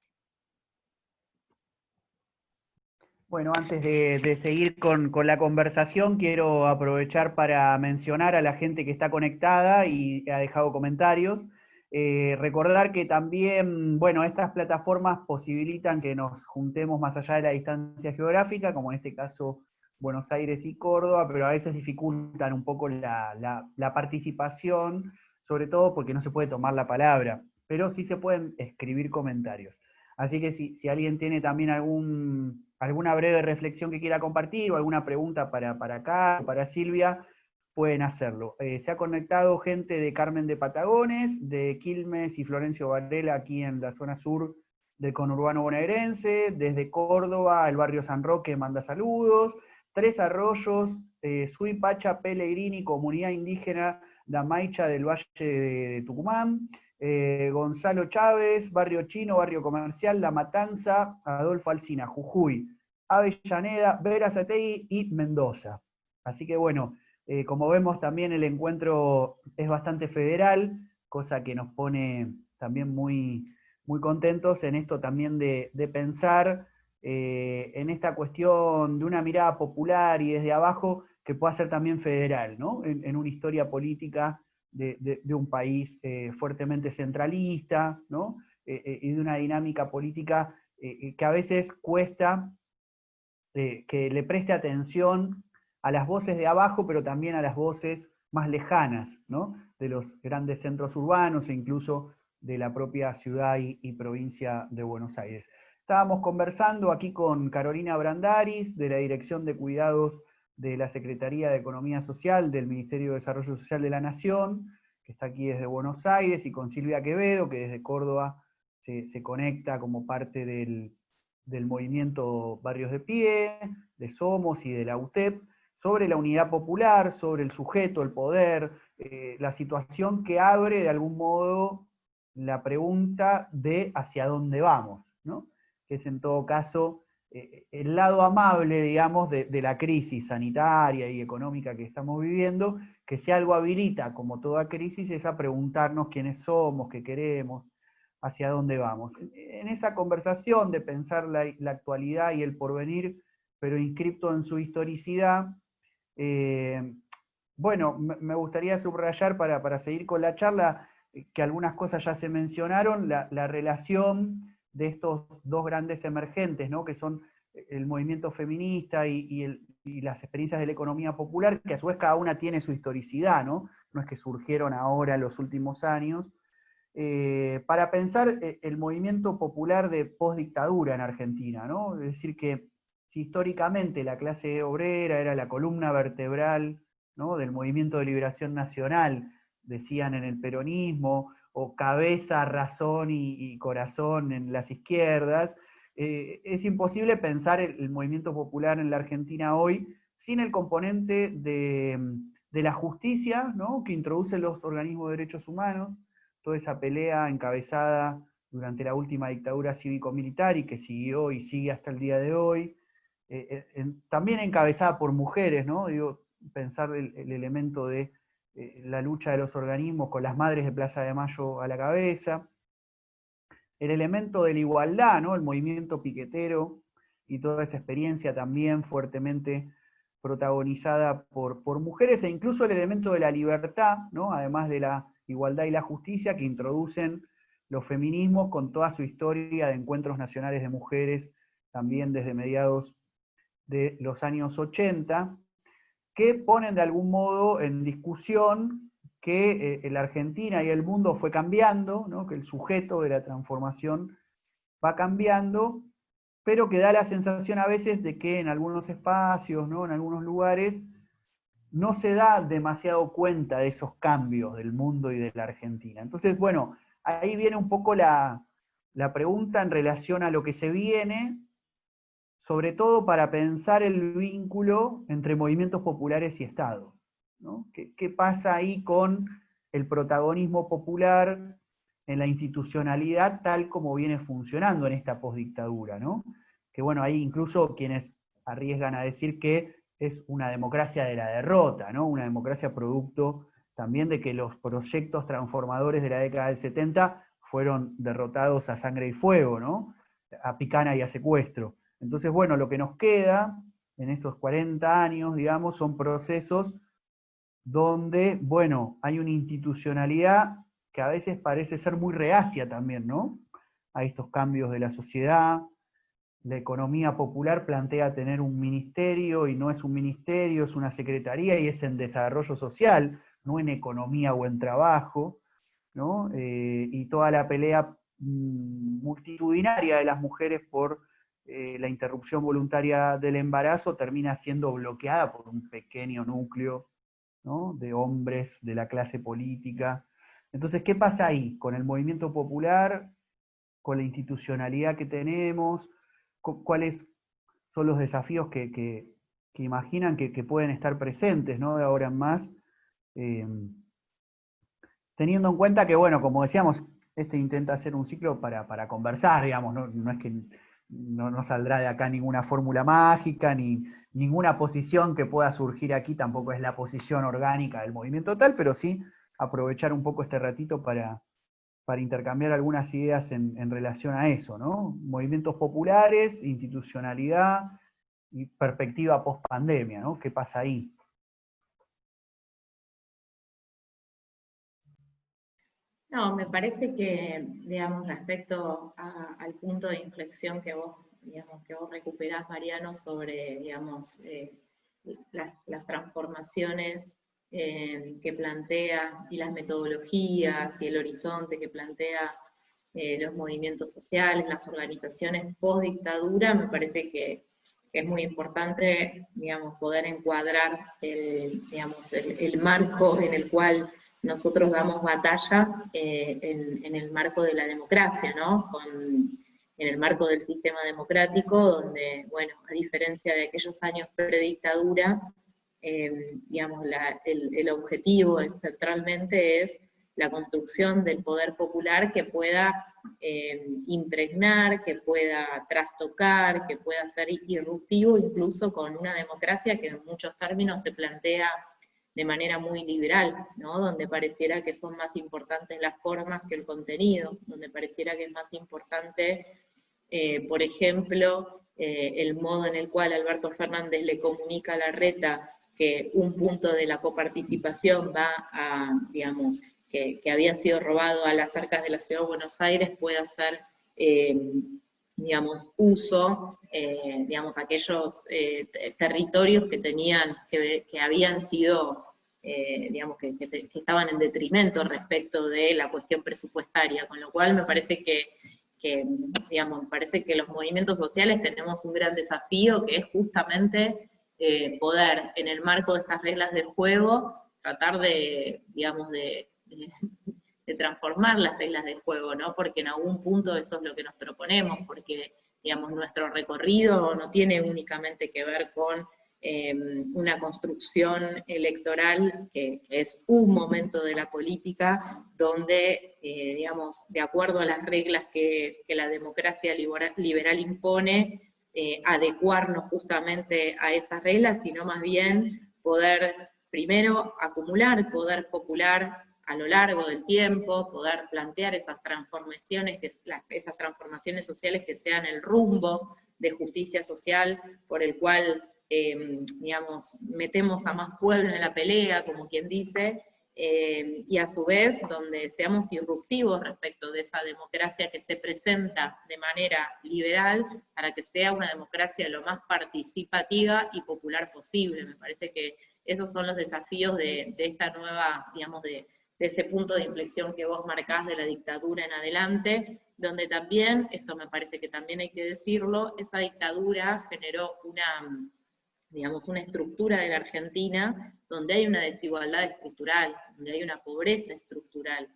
Bueno, antes de seguir con la conversación, quiero aprovechar para mencionar a la gente que está conectada y ha dejado comentarios. Recordar que también, bueno, estas plataformas posibilitan que nos juntemos más allá de la distancia geográfica, como en este caso Buenos Aires y Córdoba, pero a veces dificultan un poco la participación, sobre todo porque no se puede tomar la palabra, pero sí se pueden escribir comentarios. Así que si alguien tiene también alguna breve reflexión que quiera compartir o alguna pregunta para acá o para Silvia, pueden hacerlo. Se ha conectado gente de Carmen de Patagones, de Quilmes y Florencio Varela aquí en la zona sur del conurbano bonaerense, desde Córdoba, el barrio San Roque manda saludos, Tres Arroyos, Suipacha, Pellegrini, comunidad indígena La Maicha del Valle de Tucumán, Gonzalo Chávez, Barrio Chino, Barrio Comercial, La Matanza, Adolfo Alsina, Jujuy, Avellaneda, Berazategui y Mendoza. Así que bueno, como vemos también el encuentro es bastante federal, cosa que nos pone también muy, muy contentos en esto también de pensar en esta cuestión de una mirada popular y desde abajo que pueda ser también federal, ¿no? En una historia política de un país fuertemente centralista, ¿no? Y de una dinámica política que a veces cuesta que le preste atención a las voces de abajo, pero también a las voces más lejanas, ¿no? De los grandes centros urbanos e incluso de la propia ciudad y provincia de Buenos Aires. Estábamos conversando aquí con Carolina Brandaris, de la Dirección de Cuidados de la Secretaría de Economía Social del Ministerio de Desarrollo Social de la Nación, que está aquí desde Buenos Aires, y con Silvia Quevedo, que desde Córdoba se conecta como parte del movimiento Barrios de Pie, de Somos y de la UTEP, sobre la unidad popular, sobre el sujeto, el poder, la situación que abre de algún modo la pregunta de hacia dónde vamos, ¿no? Que es en todo caso el lado amable, digamos, de la crisis sanitaria y económica que estamos viviendo, que si algo habilita, como toda crisis, es a preguntarnos quiénes somos, qué queremos, hacia dónde vamos. En esa conversación de pensar la actualidad y el porvenir, pero inscripto en su historicidad, bueno, me gustaría subrayar para seguir con la charla, que algunas cosas ya se mencionaron, la relación de estos dos grandes emergentes, ¿no? Que son el movimiento feminista y las experiencias de la economía popular, que a su vez cada una tiene su historicidad, ¿no? No es que surgieron ahora en los últimos años, para pensar el movimiento popular de postdictadura en Argentina, ¿no? Es decir, que si históricamente la clase obrera era la columna vertebral, ¿no?, del movimiento de liberación nacional, decían en el peronismo, o cabeza, razón y corazón en las izquierdas, es imposible pensar el movimiento popular en la Argentina hoy sin el componente de la justicia, ¿no?, que introducen los organismos de derechos humanos, toda esa pelea encabezada durante la última dictadura cívico-militar y que siguió y sigue hasta el día de hoy, también encabezada por mujeres, ¿no? Digo, pensar el elemento de la lucha de los organismos con las madres de Plaza de Mayo a la cabeza, el elemento de la igualdad, ¿no? El movimiento piquetero y toda esa experiencia también fuertemente protagonizada por mujeres, e incluso el elemento de la libertad, ¿no? Además de la igualdad y la justicia, que introducen los feminismos con toda su historia de encuentros nacionales de mujeres, también desde mediados de los años 80, que ponen de algún modo en discusión que la Argentina y el mundo fue cambiando, ¿no? Que el sujeto de la transformación va cambiando, pero que da la sensación a veces de que en algunos espacios, ¿no? En algunos lugares, no se da demasiado cuenta de esos cambios del mundo y de la Argentina. Entonces, bueno, ahí viene un poco la pregunta en relación a lo que se viene, sobre todo para pensar el vínculo entre movimientos populares y Estado, ¿no? ¿Qué pasa ahí con el protagonismo popular en la institucionalidad tal como viene funcionando en esta postdictadura, ¿no? Que bueno, hay incluso quienes arriesgan a decir que es una democracia de la derrota, ¿no? Una democracia producto también de que los proyectos transformadores de la década del 70 fueron derrotados a sangre y fuego, ¿no? A picana y a secuestro. Entonces, bueno, lo que nos queda en estos 40 años, digamos, son procesos donde, bueno, hay una institucionalidad que a veces parece ser muy reacia también, ¿no? A estos cambios de la sociedad. La economía popular plantea tener un ministerio, y no es un ministerio, es una secretaría, y es en desarrollo social, no en economía o en trabajo, ¿no? Y toda la pelea multitudinaria de las mujeres por la interrupción voluntaria del embarazo termina siendo bloqueada por un pequeño núcleo, ¿no? De hombres de la clase política. Entonces, ¿qué pasa ahí con el movimiento popular, con la institucionalidad que tenemos? ¿Cuáles son los desafíos que imaginan que pueden estar presentes, ¿no? De ahora en más? Teniendo en cuenta que, bueno, como decíamos, este intenta hacer un ciclo para conversar, digamos, no es que no saldrá de acá ninguna fórmula mágica, ni ninguna posición que pueda surgir aquí, tampoco es la posición orgánica del movimiento tal, pero sí aprovechar un poco este ratito para intercambiar algunas ideas en relación a eso, ¿no? Movimientos populares, institucionalidad y perspectiva post-pandemia, ¿no? ¿Qué pasa ahí? No, me parece que, digamos, respecto al punto de inflexión que vos, digamos, que vos recuperás, Mariano, sobre, digamos, las transformaciones que plantea y las metodologías y el horizonte que plantea los movimientos sociales, las organizaciones post-dictadura, me parece que es muy importante, digamos, poder encuadrar digamos, el marco en el cual nosotros damos batalla en el marco de la democracia, ¿no? En el marco del sistema democrático, donde, bueno, a diferencia de aquellos años predictadura, digamos, el objetivo centralmente es la construcción del poder popular que pueda impregnar, que pueda trastocar, que pueda ser irruptivo, incluso con una democracia que en muchos términos se plantea de manera muy liberal, ¿no? Donde pareciera que son más importantes las formas que el contenido, donde pareciera que es más importante, por ejemplo, el modo en el cual Alberto Fernández le comunica a Larreta que un punto de la coparticipación va a, digamos, que había sido robado a las arcas de la Ciudad de Buenos Aires, puede hacer, digamos, uso, digamos, aquellos territorios que tenían, que habían sido, digamos, que estaban en detrimento respecto de la cuestión presupuestaria, con lo cual me parece que digamos, me parece que los movimientos sociales tenemos un gran desafío, que es justamente poder, en el marco de estas reglas del juego, tratar de, digamos, de transformar las reglas del juego, ¿no? Porque en algún punto eso es lo que nos proponemos, porque, digamos, nuestro recorrido no tiene únicamente que ver con una construcción electoral que es un momento de la política donde, digamos, de acuerdo a las reglas que la democracia liberal impone, adecuarnos justamente a esas reglas, sino más bien poder primero acumular poder popular a lo largo del tiempo, poder plantear esas transformaciones sociales que sean el rumbo de justicia social por el cual, digamos, metemos a más pueblos en la pelea, como quien dice, y a su vez donde seamos irruptivos respecto de esa democracia que se presenta de manera liberal, para que sea una democracia lo más participativa y popular posible. Me parece que esos son los desafíos de esta nueva, digamos, de ese punto de inflexión que vos marcás de la dictadura en adelante, donde también, esto me parece que también hay que decirlo, esa dictadura generó digamos, una estructura de la Argentina donde hay una desigualdad estructural, donde hay una pobreza estructural,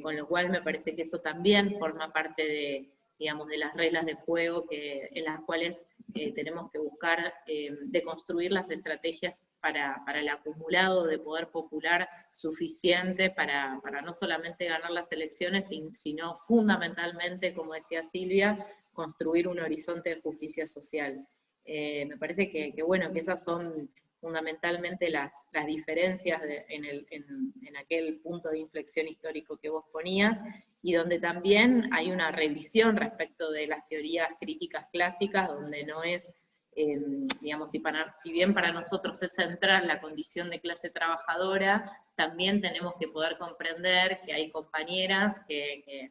con lo cual me parece que eso también forma parte de, digamos, de las reglas de juego en las cuales tenemos que buscar de construir las estrategias para el acumulado de poder popular suficiente para no solamente ganar las elecciones, sino fundamentalmente, como decía Silvia, construir un horizonte de justicia social. Me parece que bueno, que esas son fundamentalmente las diferencias en aquel punto de inflexión histórico que vos ponías, y donde también hay una revisión respecto de las teorías críticas clásicas, donde no es, digamos, si bien para nosotros es central la condición de clase trabajadora, también tenemos que poder comprender que hay compañeras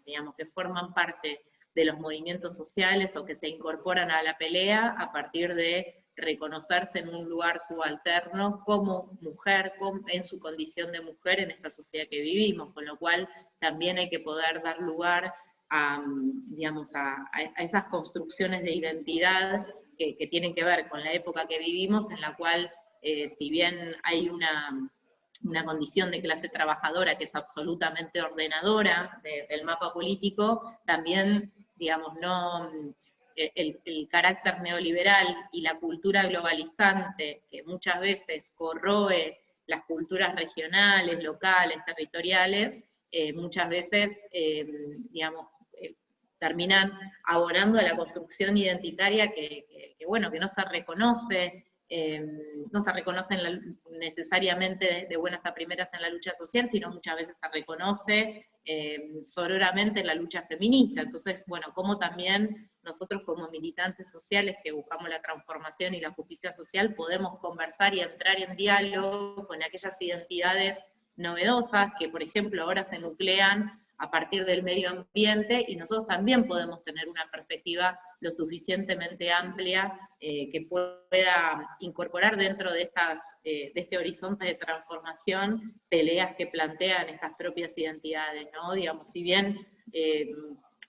digamos, que forman parte de los movimientos sociales o que se incorporan a la pelea a partir de reconocerse en un lugar subalterno como mujer, en su condición de mujer en esta sociedad que vivimos, con lo cual también hay que poder dar lugar a, digamos, a esas construcciones de identidad que tienen que ver con la época que vivimos, en la cual, si bien hay una condición de clase trabajadora que es absolutamente ordenadora del mapa político, también, digamos, el carácter neoliberal y la cultura globalizante, que muchas veces corroe las culturas regionales, locales, territoriales, muchas veces, digamos, terminan abonando a la construcción identitaria bueno, que no se reconoce, no se reconocen necesariamente de buenas a primeras en la lucha social, sino muchas veces se reconoce sororamente en la lucha feminista. Entonces, bueno, como también nosotros como militantes sociales que buscamos la transformación y la justicia social, podemos conversar y entrar en diálogo con aquellas identidades novedosas que, por ejemplo, ahora se nuclean a partir del medio ambiente, y nosotros también podemos tener una perspectiva lo suficientemente amplia que pueda incorporar dentro de este horizonte de transformación peleas que plantean estas propias identidades, ¿no? Digamos, si bien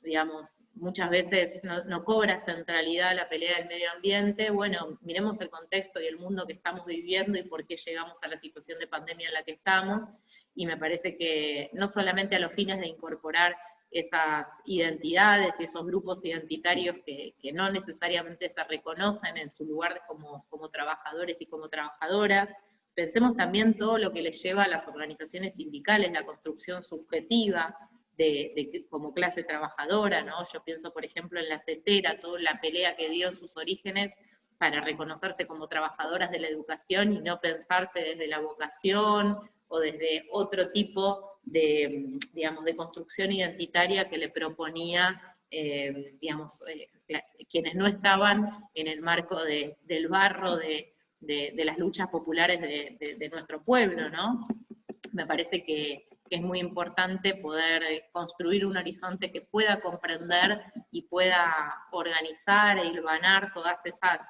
digamos, muchas veces no cobra centralidad la pelea del medio ambiente, bueno, miremos el contexto y el mundo que estamos viviendo y por qué llegamos a la situación de pandemia en la que estamos, y me parece que no solamente a los fines de incorporar esas identidades y esos grupos identitarios que no necesariamente se reconocen en su lugar como trabajadores y como trabajadoras, pensemos también todo lo que les lleva a las organizaciones sindicales, la construcción subjetiva, como clase trabajadora, ¿no? Yo pienso, por ejemplo, en la CETERA, toda la pelea que dio en sus orígenes para reconocerse como trabajadoras de la educación y no pensarse desde la vocación o desde otro tipo digamos, de construcción identitaria que le proponía, digamos, quienes no estaban en el marco del barro de las luchas populares de nuestro pueblo, ¿no? Me parece que es muy importante poder construir un horizonte que pueda comprender y pueda organizar e hilvanar todas esas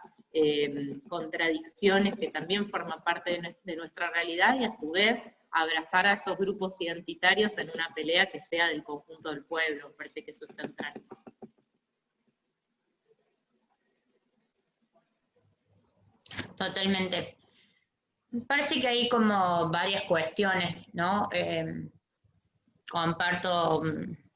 contradicciones que también forman parte de nuestra realidad, y a su vez abrazar a esos grupos identitarios en una pelea que sea del conjunto del pueblo. Me parece que eso es central. Totalmente. Me parece que hay como varias cuestiones, ¿no? Comparto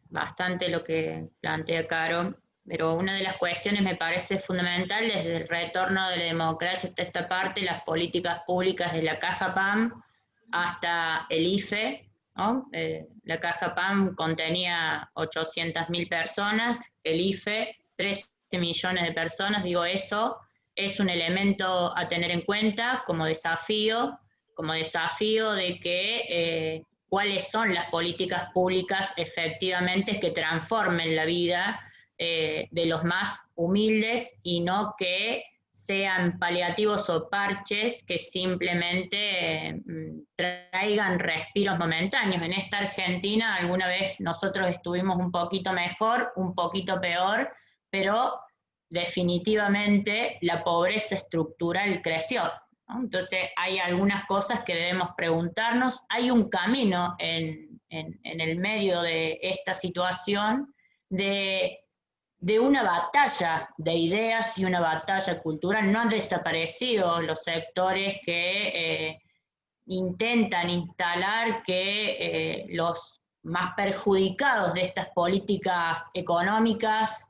bastante lo que plantea Caro. pero una de las cuestiones me parece fundamental desde el retorno de la democracia hasta esta parte, las políticas públicas de la Caja PAM hasta el IFE, ¿no? La Caja PAM contenía 800.000 personas, el IFE 13 millones de personas, digo, eso es un elemento a tener en cuenta como desafío de que cuáles son las políticas públicas efectivamente que transformen la vida de los más humildes y no que sean paliativos o parches que simplemente traigan respiros momentáneos. En esta Argentina alguna vez nosotros estuvimos un poquito mejor, un poquito peor, pero definitivamente la pobreza estructural creció, ¿no? Entonces hay algunas cosas que debemos preguntarnos, hay un camino en el medio de esta situación de una batalla de ideas y una batalla cultural. No han desaparecido los sectores que intentan instalar que los más perjudicados de estas políticas económicas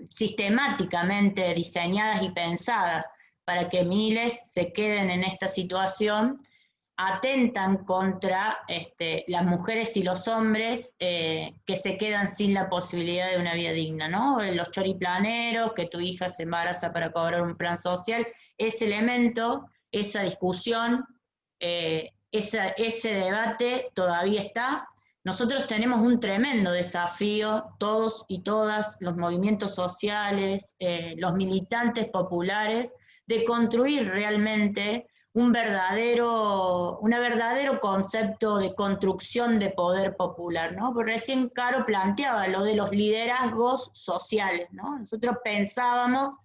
sistemáticamente diseñadas y pensadas para que miles se queden en esta situación, atentan contra las mujeres y los hombres que se quedan sin la posibilidad de una vida digna, ¿no? Los choriplaneros, que tu hija se embaraza para cobrar un plan social, ese elemento, esa discusión, ese debate todavía está. Nosotros tenemos un tremendo desafío, todos y todas, los movimientos sociales, los militantes populares, de construir realmente un verdadero concepto de construcción de poder popular, ¿no? Porque recién Caro planteaba lo de los liderazgos sociales, ¿no? Nosotros pensábamos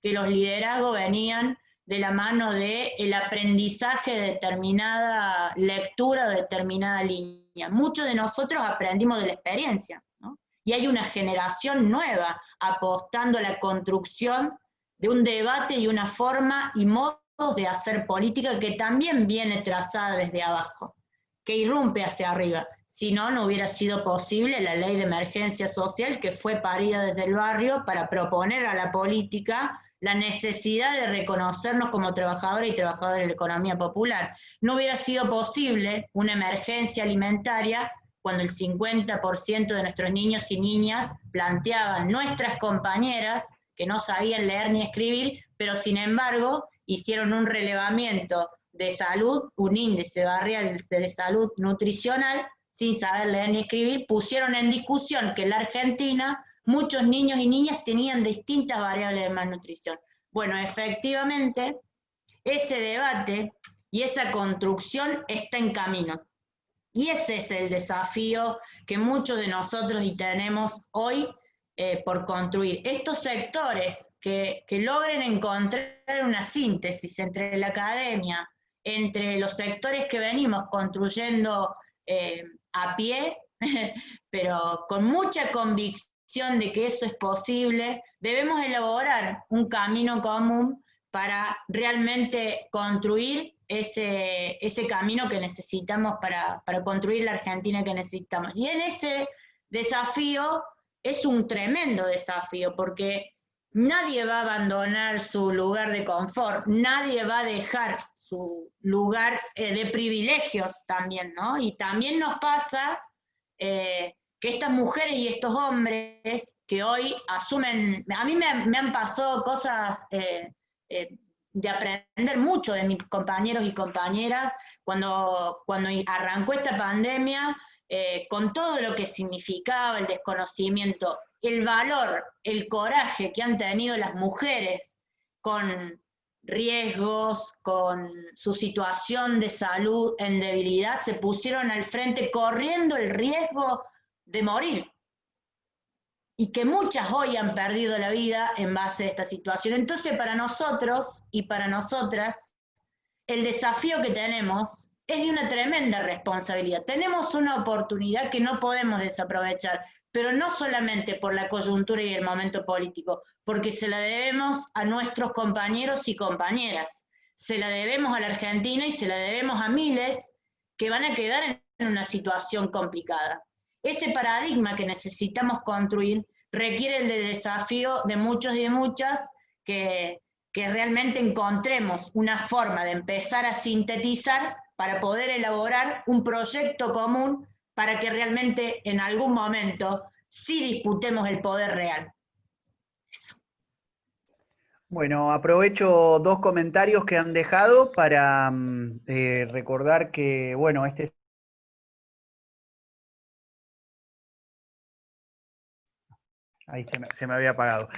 que los liderazgos venían de la mano del aprendizaje de determinada lectura, de determinada línea. Muchos de nosotros aprendimos de la experiencia, ¿no? Y hay una generación nueva apostando a la construcción de un debate y una forma y modos de hacer política que también viene trazada desde abajo, que irrumpe hacia arriba. Si no, no hubiera sido posible la ley de emergencia social que fue parida desde el barrio para proponer a la política la necesidad de reconocernos como trabajadores y trabajadoras de la economía popular. No hubiera sido posible una emergencia alimentaria cuando el 50% de nuestros niños y niñas planteaban nuestras compañeras que no sabían leer ni escribir, pero sin embargo hicieron un relevamiento de salud, un índice barrial de salud nutricional, sin saber leer ni escribir, pusieron en discusión que en la Argentina muchos niños y niñas tenían distintas variables de malnutrición. Bueno, efectivamente, ese debate y esa construcción está en camino. Y ese es el desafío que muchos de nosotros tenemos hoy por construir. Estos sectores que logren encontrar una síntesis entre la academia, entre los sectores que venimos construyendo a pie, pero con mucha convicción de que eso es posible, debemos elaborar un camino común para realmente construir ese camino que necesitamos para construir la Argentina que necesitamos. Y en ese desafío es un tremendo desafío, porque nadie va a abandonar su lugar de confort, nadie va a dejar su lugar de privilegios también, ¿no? Y también nos pasa que estas mujeres y estos hombres que hoy asumen, a mí me han pasado cosas de aprender mucho de mis compañeros y compañeras cuando arrancó esta pandemia, con todo lo que significaba el desconocimiento, el valor, el coraje que han tenido las mujeres con riesgos, con su situación de salud en debilidad, se pusieron al frente corriendo el riesgo de morir. Y que muchas hoy han perdido la vida en base a esta situación. Entonces, para nosotros y para nosotras, el desafío que tenemos es de una tremenda responsabilidad. Tenemos una oportunidad que no podemos desaprovechar, pero no solamente por la coyuntura y el momento político, porque se la debemos a nuestros compañeros y compañeras, se la debemos a la Argentina y se la debemos a miles que van a quedar en una situación complicada. Ese paradigma que necesitamos construir requiere el de desafío de muchos y de muchas que realmente encontremos una forma de empezar a sintetizar para poder elaborar un proyecto común para que realmente en algún momento sí disputemos el poder real. Eso. Bueno, aprovecho 2 comentarios que han dejado para recordar que, bueno, ahí se me había apagado.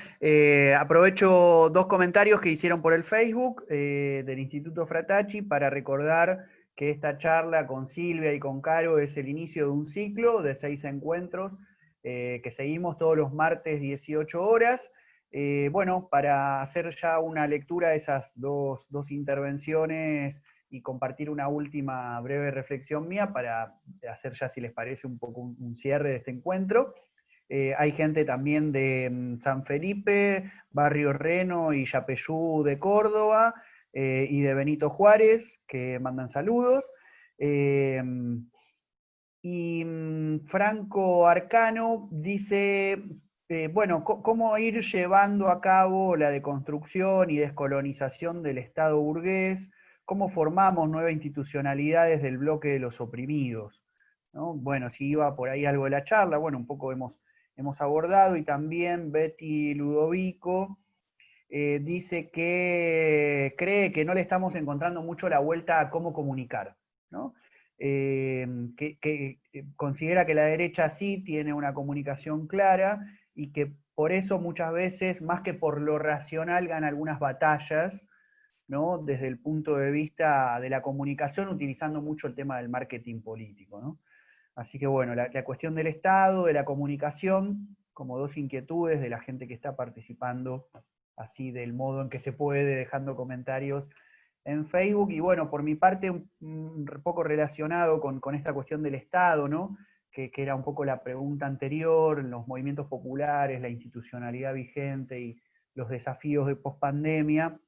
Aprovecho 2 comentarios que hicieron por el Facebook del Instituto Fratacci para recordar que esta charla con Silvia y con Caro es el inicio de un ciclo de 6 encuentros que seguimos todos los martes 18 horas. Bueno, para hacer ya una lectura de esas dos intervenciones y compartir una última breve reflexión mía para hacer ya, si les parece, un poco un cierre de este encuentro. Hay gente también de San Felipe, Barrio Reno y Yapeyú de Córdoba, y de Benito Juárez, que mandan saludos. Y Franco Arcano dice, bueno, ¿cómo ir llevando a cabo la deconstrucción y descolonización del Estado burgués? ¿Cómo formamos nuevas institucionalidades del bloque de los oprimidos? ¿No? Bueno, si iba por ahí algo de la charla, bueno, un poco hemos abordado, y también Betty Ludovico dice que cree que no le estamos encontrando mucho la vuelta a cómo comunicar, ¿no? Que considera que la derecha sí tiene una comunicación clara y que por eso muchas veces, más que por lo racional, gana algunas batallas, ¿no? Desde el punto de vista de la comunicación, utilizando mucho el tema del marketing político, ¿no? Así que bueno, la cuestión del Estado, de la comunicación, como 2 inquietudes de la gente que está participando así del modo en que se puede, dejando comentarios en Facebook. Y bueno, por mi parte, un poco relacionado con esta cuestión del Estado, ¿no? Que era un poco la pregunta anterior, los movimientos populares, la institucionalidad vigente y los desafíos de pospandemia.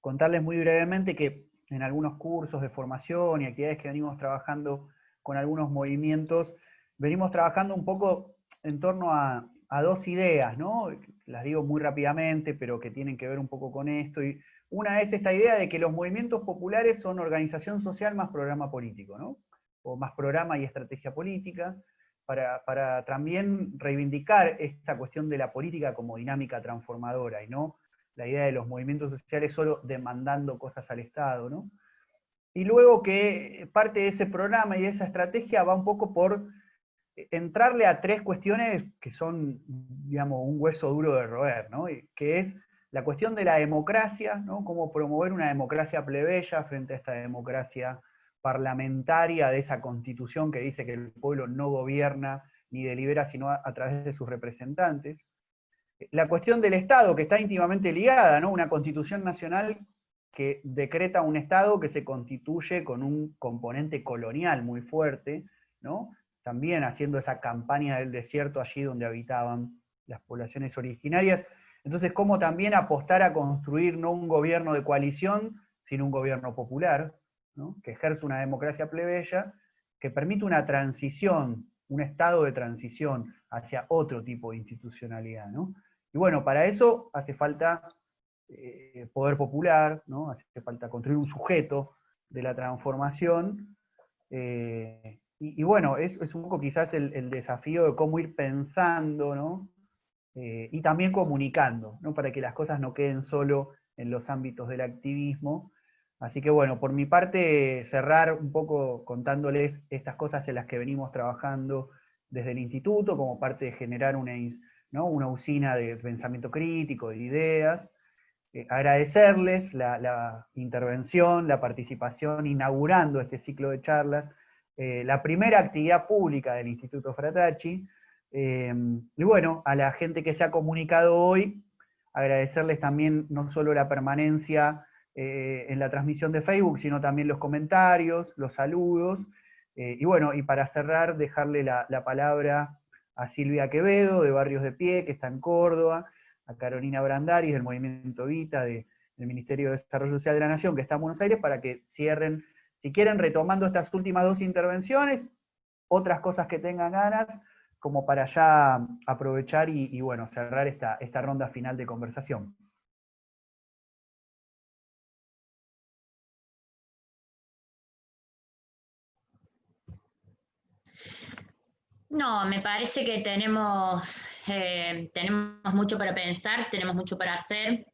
Contarles muy brevemente que en algunos cursos de formación y actividades que venimos trabajando con algunos movimientos, venimos trabajando un poco en torno a 2 ideas, ¿no? Las digo muy rápidamente, pero que tienen que ver un poco con esto. Y una es esta idea de que los movimientos populares son organización social más programa político, ¿no? O más programa y estrategia política, para también reivindicar esta cuestión de la política como dinámica transformadora, y no la idea de los movimientos sociales solo demandando cosas al Estado, ¿no? Y luego que parte de ese programa y de esa estrategia va un poco por entrarle a 3 cuestiones que son, digamos, un hueso duro de roer, ¿no? Que es la cuestión de la democracia, ¿no? Cómo promover una democracia plebeya frente a esta democracia parlamentaria de esa constitución que dice que el pueblo no gobierna ni delibera sino a través de sus representantes. La cuestión del Estado, que está íntimamente ligada, ¿no? Una constitución nacional que decreta un Estado que se constituye con un componente colonial muy fuerte, ¿no? También haciendo esa campaña del desierto allí donde habitaban las poblaciones originarias. Entonces, cómo también apostar a construir no un gobierno de coalición, sino un gobierno popular, ¿no? Que ejerce una democracia plebeya, que permite una transición, un estado de transición hacia otro tipo de institucionalidad, ¿no? Y bueno, para eso hace falta poder popular, ¿no? Hace falta construir un sujeto de la transformación. Y bueno, es un poco quizás el desafío de cómo ir pensando, ¿no? Y también comunicando, ¿no? Para que las cosas no queden solo en los ámbitos del activismo. Así que bueno, por mi parte, cerrar un poco contándoles estas cosas en las que venimos trabajando desde el instituto, como parte de generar ¿no? una usina de pensamiento crítico, de ideas. Agradecerles la intervención, la participación, inaugurando este ciclo de charlas, la primera actividad pública del Instituto Fratacci, y bueno, a la gente que se ha comunicado hoy, agradecerles también no solo la permanencia en la transmisión de Facebook, sino también los comentarios, los saludos, y bueno, y para cerrar, dejarle la palabra a Silvia Quevedo, de Barrios de Pie, que está en Córdoba, a Carolina Brandaris, del Movimiento Vita, del Ministerio de Desarrollo Social de la Nación, que está en Buenos Aires, para que cierren, si quieren, retomando estas últimas 2 intervenciones, otras cosas que tengan ganas, como para ya aprovechar y bueno, cerrar esta ronda final de conversación. No, me parece que tenemos mucho para pensar, tenemos mucho para hacer.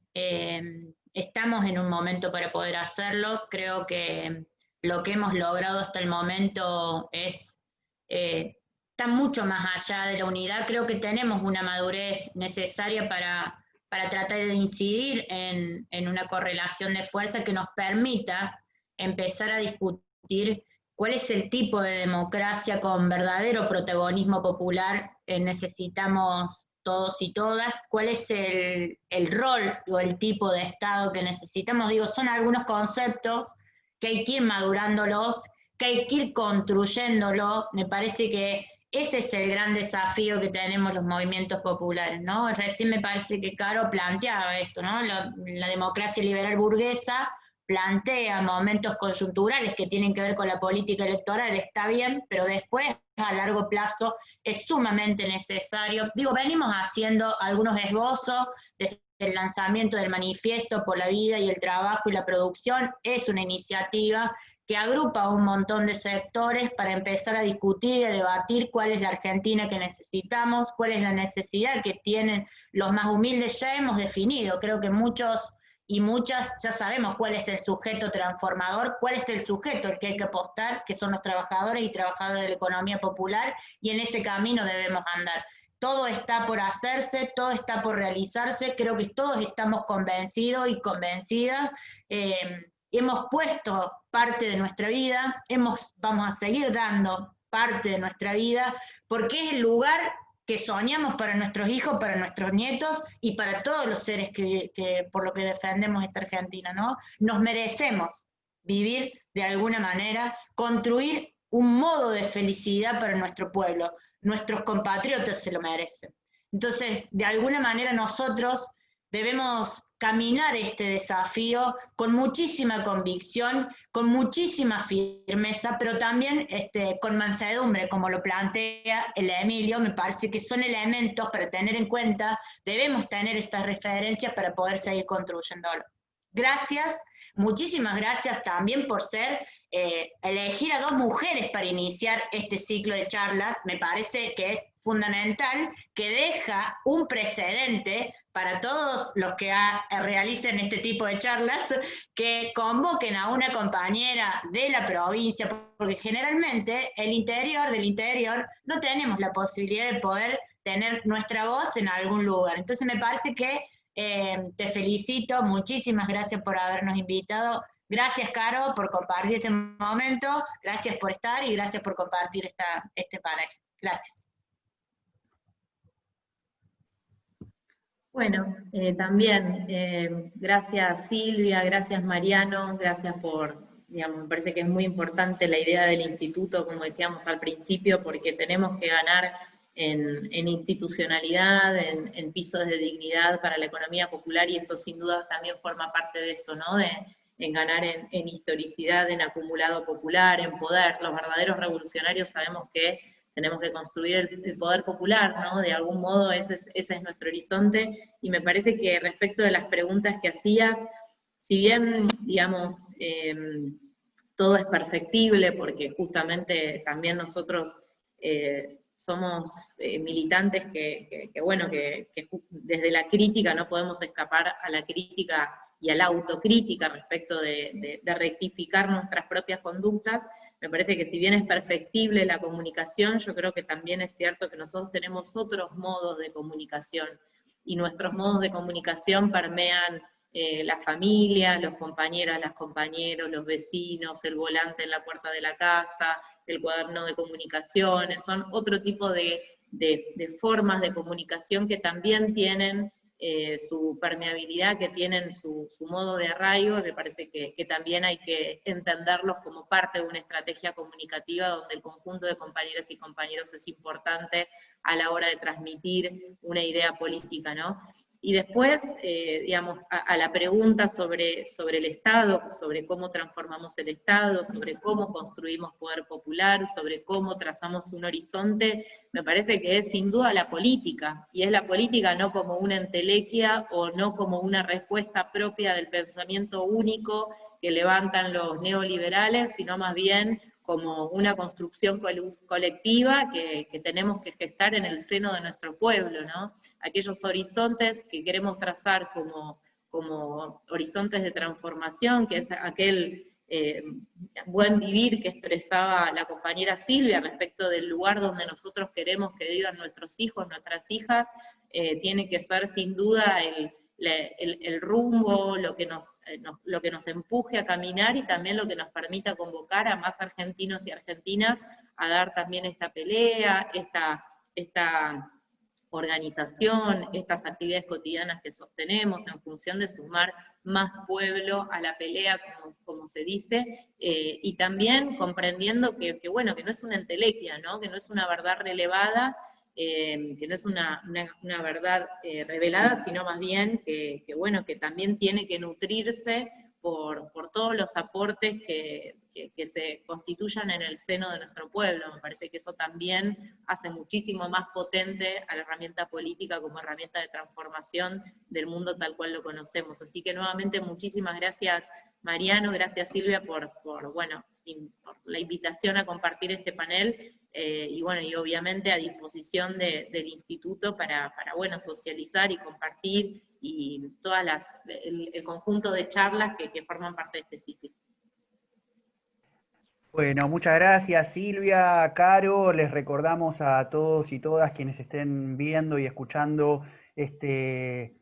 Estamos en un momento para poder hacerlo. Creo que lo que hemos logrado hasta el momento está mucho más allá de la unidad. Creo que tenemos una madurez necesaria para tratar de incidir en una correlación de fuerza que nos permita empezar a discutir cuál es el tipo de democracia con verdadero protagonismo popular necesitamos todos y todas, cuál es el rol o el tipo de Estado que necesitamos. Digo, son algunos conceptos que hay que ir madurándolos, que hay que ir construyéndolo. Me parece que ese es el gran desafío que tenemos los movimientos populares, ¿no? Recién me parece que Caro planteaba esto, ¿no? La democracia liberal burguesa plantea momentos coyunturales que tienen que ver con la política electoral, está bien, pero después a largo plazo es sumamente necesario. Digo, venimos haciendo algunos esbozos desde el lanzamiento del manifiesto por la vida y el trabajo y la producción, es una iniciativa que agrupa a un montón de sectores para empezar a discutir y a debatir cuál es la Argentina que necesitamos, cuál es la necesidad que tienen los más humildes. Ya hemos definido, creo que muchos y muchas ya sabemos cuál es el sujeto transformador, cuál es el sujeto al que hay que apostar, que son los trabajadores y trabajadoras de la economía popular, y en ese camino debemos andar. Todo está por hacerse, todo está por realizarse, creo que todos estamos convencidos y convencidas, hemos puesto parte de nuestra vida, vamos a seguir dando parte de nuestra vida, porque es el lugar que soñamos para nuestros hijos, para nuestros nietos y para todos los seres que por lo que defendemos esta Argentina, ¿no? Nos merecemos vivir de alguna manera, construir un modo de felicidad para nuestro pueblo. Nuestros compatriotas se lo merecen. Entonces, de alguna manera nosotros debemos caminar este desafío con muchísima convicción, con muchísima firmeza, pero también con mansedumbre, como lo plantea el Emilio. Me parece que son elementos para tener en cuenta, debemos tener estas referencias para poder seguir construyéndolo. Gracias, muchísimas gracias también por elegir a dos mujeres para iniciar este ciclo de charlas. Me parece que es fundamental, que deja un precedente para todos los que realicen este tipo de charlas, que convoquen a una compañera de la provincia, porque generalmente del interior, no tenemos la posibilidad de poder tener nuestra voz en algún lugar. Entonces me parece que te felicito, muchísimas gracias por habernos invitado. Gracias, Caro, por compartir este momento, gracias por estar y gracias por compartir este panel. Gracias. Bueno, también, gracias Silvia, gracias Mariano, gracias por, digamos, me parece que es muy importante la idea del instituto, como decíamos al principio, porque tenemos que ganar en institucionalidad, en pisos de dignidad para la economía popular, y esto sin duda también forma parte de eso, ¿no? En ganar en historicidad, en acumulado popular, en poder. Los verdaderos revolucionarios sabemos que tenemos que construir el poder popular, ¿no? De algún modo ese es nuestro horizonte, y me parece que respecto de las preguntas que hacías, si bien, digamos, todo es perfectible, porque justamente también nosotros somos militantes que desde la crítica no podemos escapar a la crítica y a la autocrítica respecto de rectificar nuestras propias conductas. Me parece que si bien es perfectible la comunicación, yo creo que también es cierto que nosotros tenemos otros modos de comunicación, y nuestros modos de comunicación permean la familia, los compañeras, las compañeros, los vecinos, el volante en la puerta de la casa, el cuaderno de comunicaciones, son otro tipo de formas de comunicación que también tienen su permeabilidad, que tienen su modo de arraigo. Me parece que también hay que entenderlos como parte de una estrategia comunicativa donde el conjunto de compañeras y compañeros es importante a la hora de transmitir una idea política, ¿no? Y después, digamos, a la pregunta sobre el Estado, sobre cómo transformamos el Estado, sobre cómo construimos poder popular, sobre cómo trazamos un horizonte, me parece que es sin duda la política, y es la política no como una entelequia o no como una respuesta propia del pensamiento único que levantan los neoliberales, sino más bien como una construcción colectiva que tenemos que gestar en el seno de nuestro pueblo, ¿no? Aquellos horizontes que queremos trazar como horizontes de transformación, que es aquel buen vivir que expresaba la compañera Silvia respecto del lugar donde nosotros queremos que vivan nuestros hijos, nuestras hijas, tiene que ser sin duda el rumbo, lo que nos empuje a caminar y también lo que nos permita convocar a más argentinos y argentinas a dar también esta pelea, esta organización, estas actividades cotidianas que sostenemos en función de sumar más pueblo a la pelea, como se dice, y también comprendiendo que bueno, que no es una entelequia, ¿no? Que no es una verdad relevada, que no es una verdad revelada, sino más bien que bueno, que también tiene que nutrirse por todos los aportes que se constituyan en el seno de nuestro pueblo. Me parece que eso también hace muchísimo más potente a la herramienta política como herramienta de transformación del mundo tal cual lo conocemos. Así que nuevamente muchísimas gracias Mariano, gracias Silvia por la invitación a compartir este panel, y bueno, y obviamente a disposición del instituto para bueno, socializar y compartir y todas el conjunto de charlas que forman parte de este ciclo. Bueno, muchas gracias Silvia, Caro, les recordamos a todos y todas quienes estén viendo y escuchando este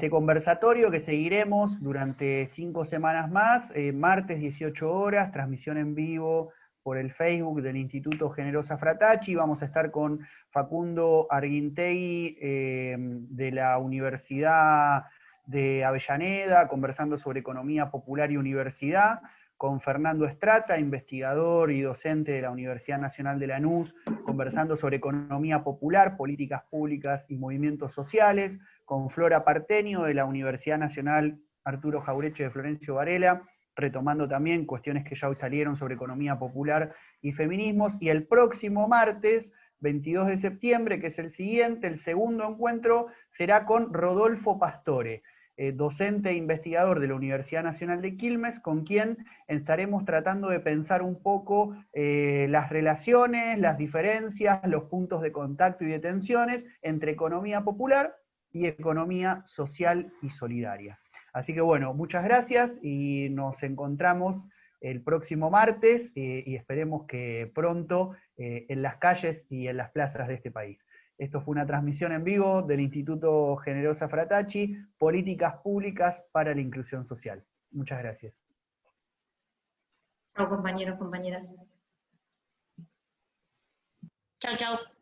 conversatorio que seguiremos durante 5 semanas más, martes 18 horas, transmisión en vivo por el Facebook del Instituto Generosa Fratacci. Vamos a estar con Facundo Arguintegui de la Universidad de Avellaneda, conversando sobre economía popular y universidad, con Fernando Estrata, investigador y docente de la Universidad Nacional de Lanús, conversando sobre economía popular, políticas públicas y movimientos sociales, con Flora Partenio de la Universidad Nacional Arturo Jaureche de Florencio Varela, retomando también cuestiones que ya hoy salieron sobre economía popular y feminismos, y el próximo martes, 22 de septiembre, que es el siguiente, el segundo encuentro, será con Rodolfo Pastore, docente e investigador de la Universidad Nacional de Quilmes, con quien estaremos tratando de pensar un poco las relaciones, las diferencias, los puntos de contacto y de tensiones entre economía popular y economía social y solidaria. Así que bueno, muchas gracias y nos encontramos el próximo martes y esperemos que pronto en las calles y en las plazas de este país. Esto fue una transmisión en vivo del Instituto Generosa Fratacci, Políticas Públicas para la Inclusión Social. Muchas gracias. Chao compañeros, compañeras. Chau, chau.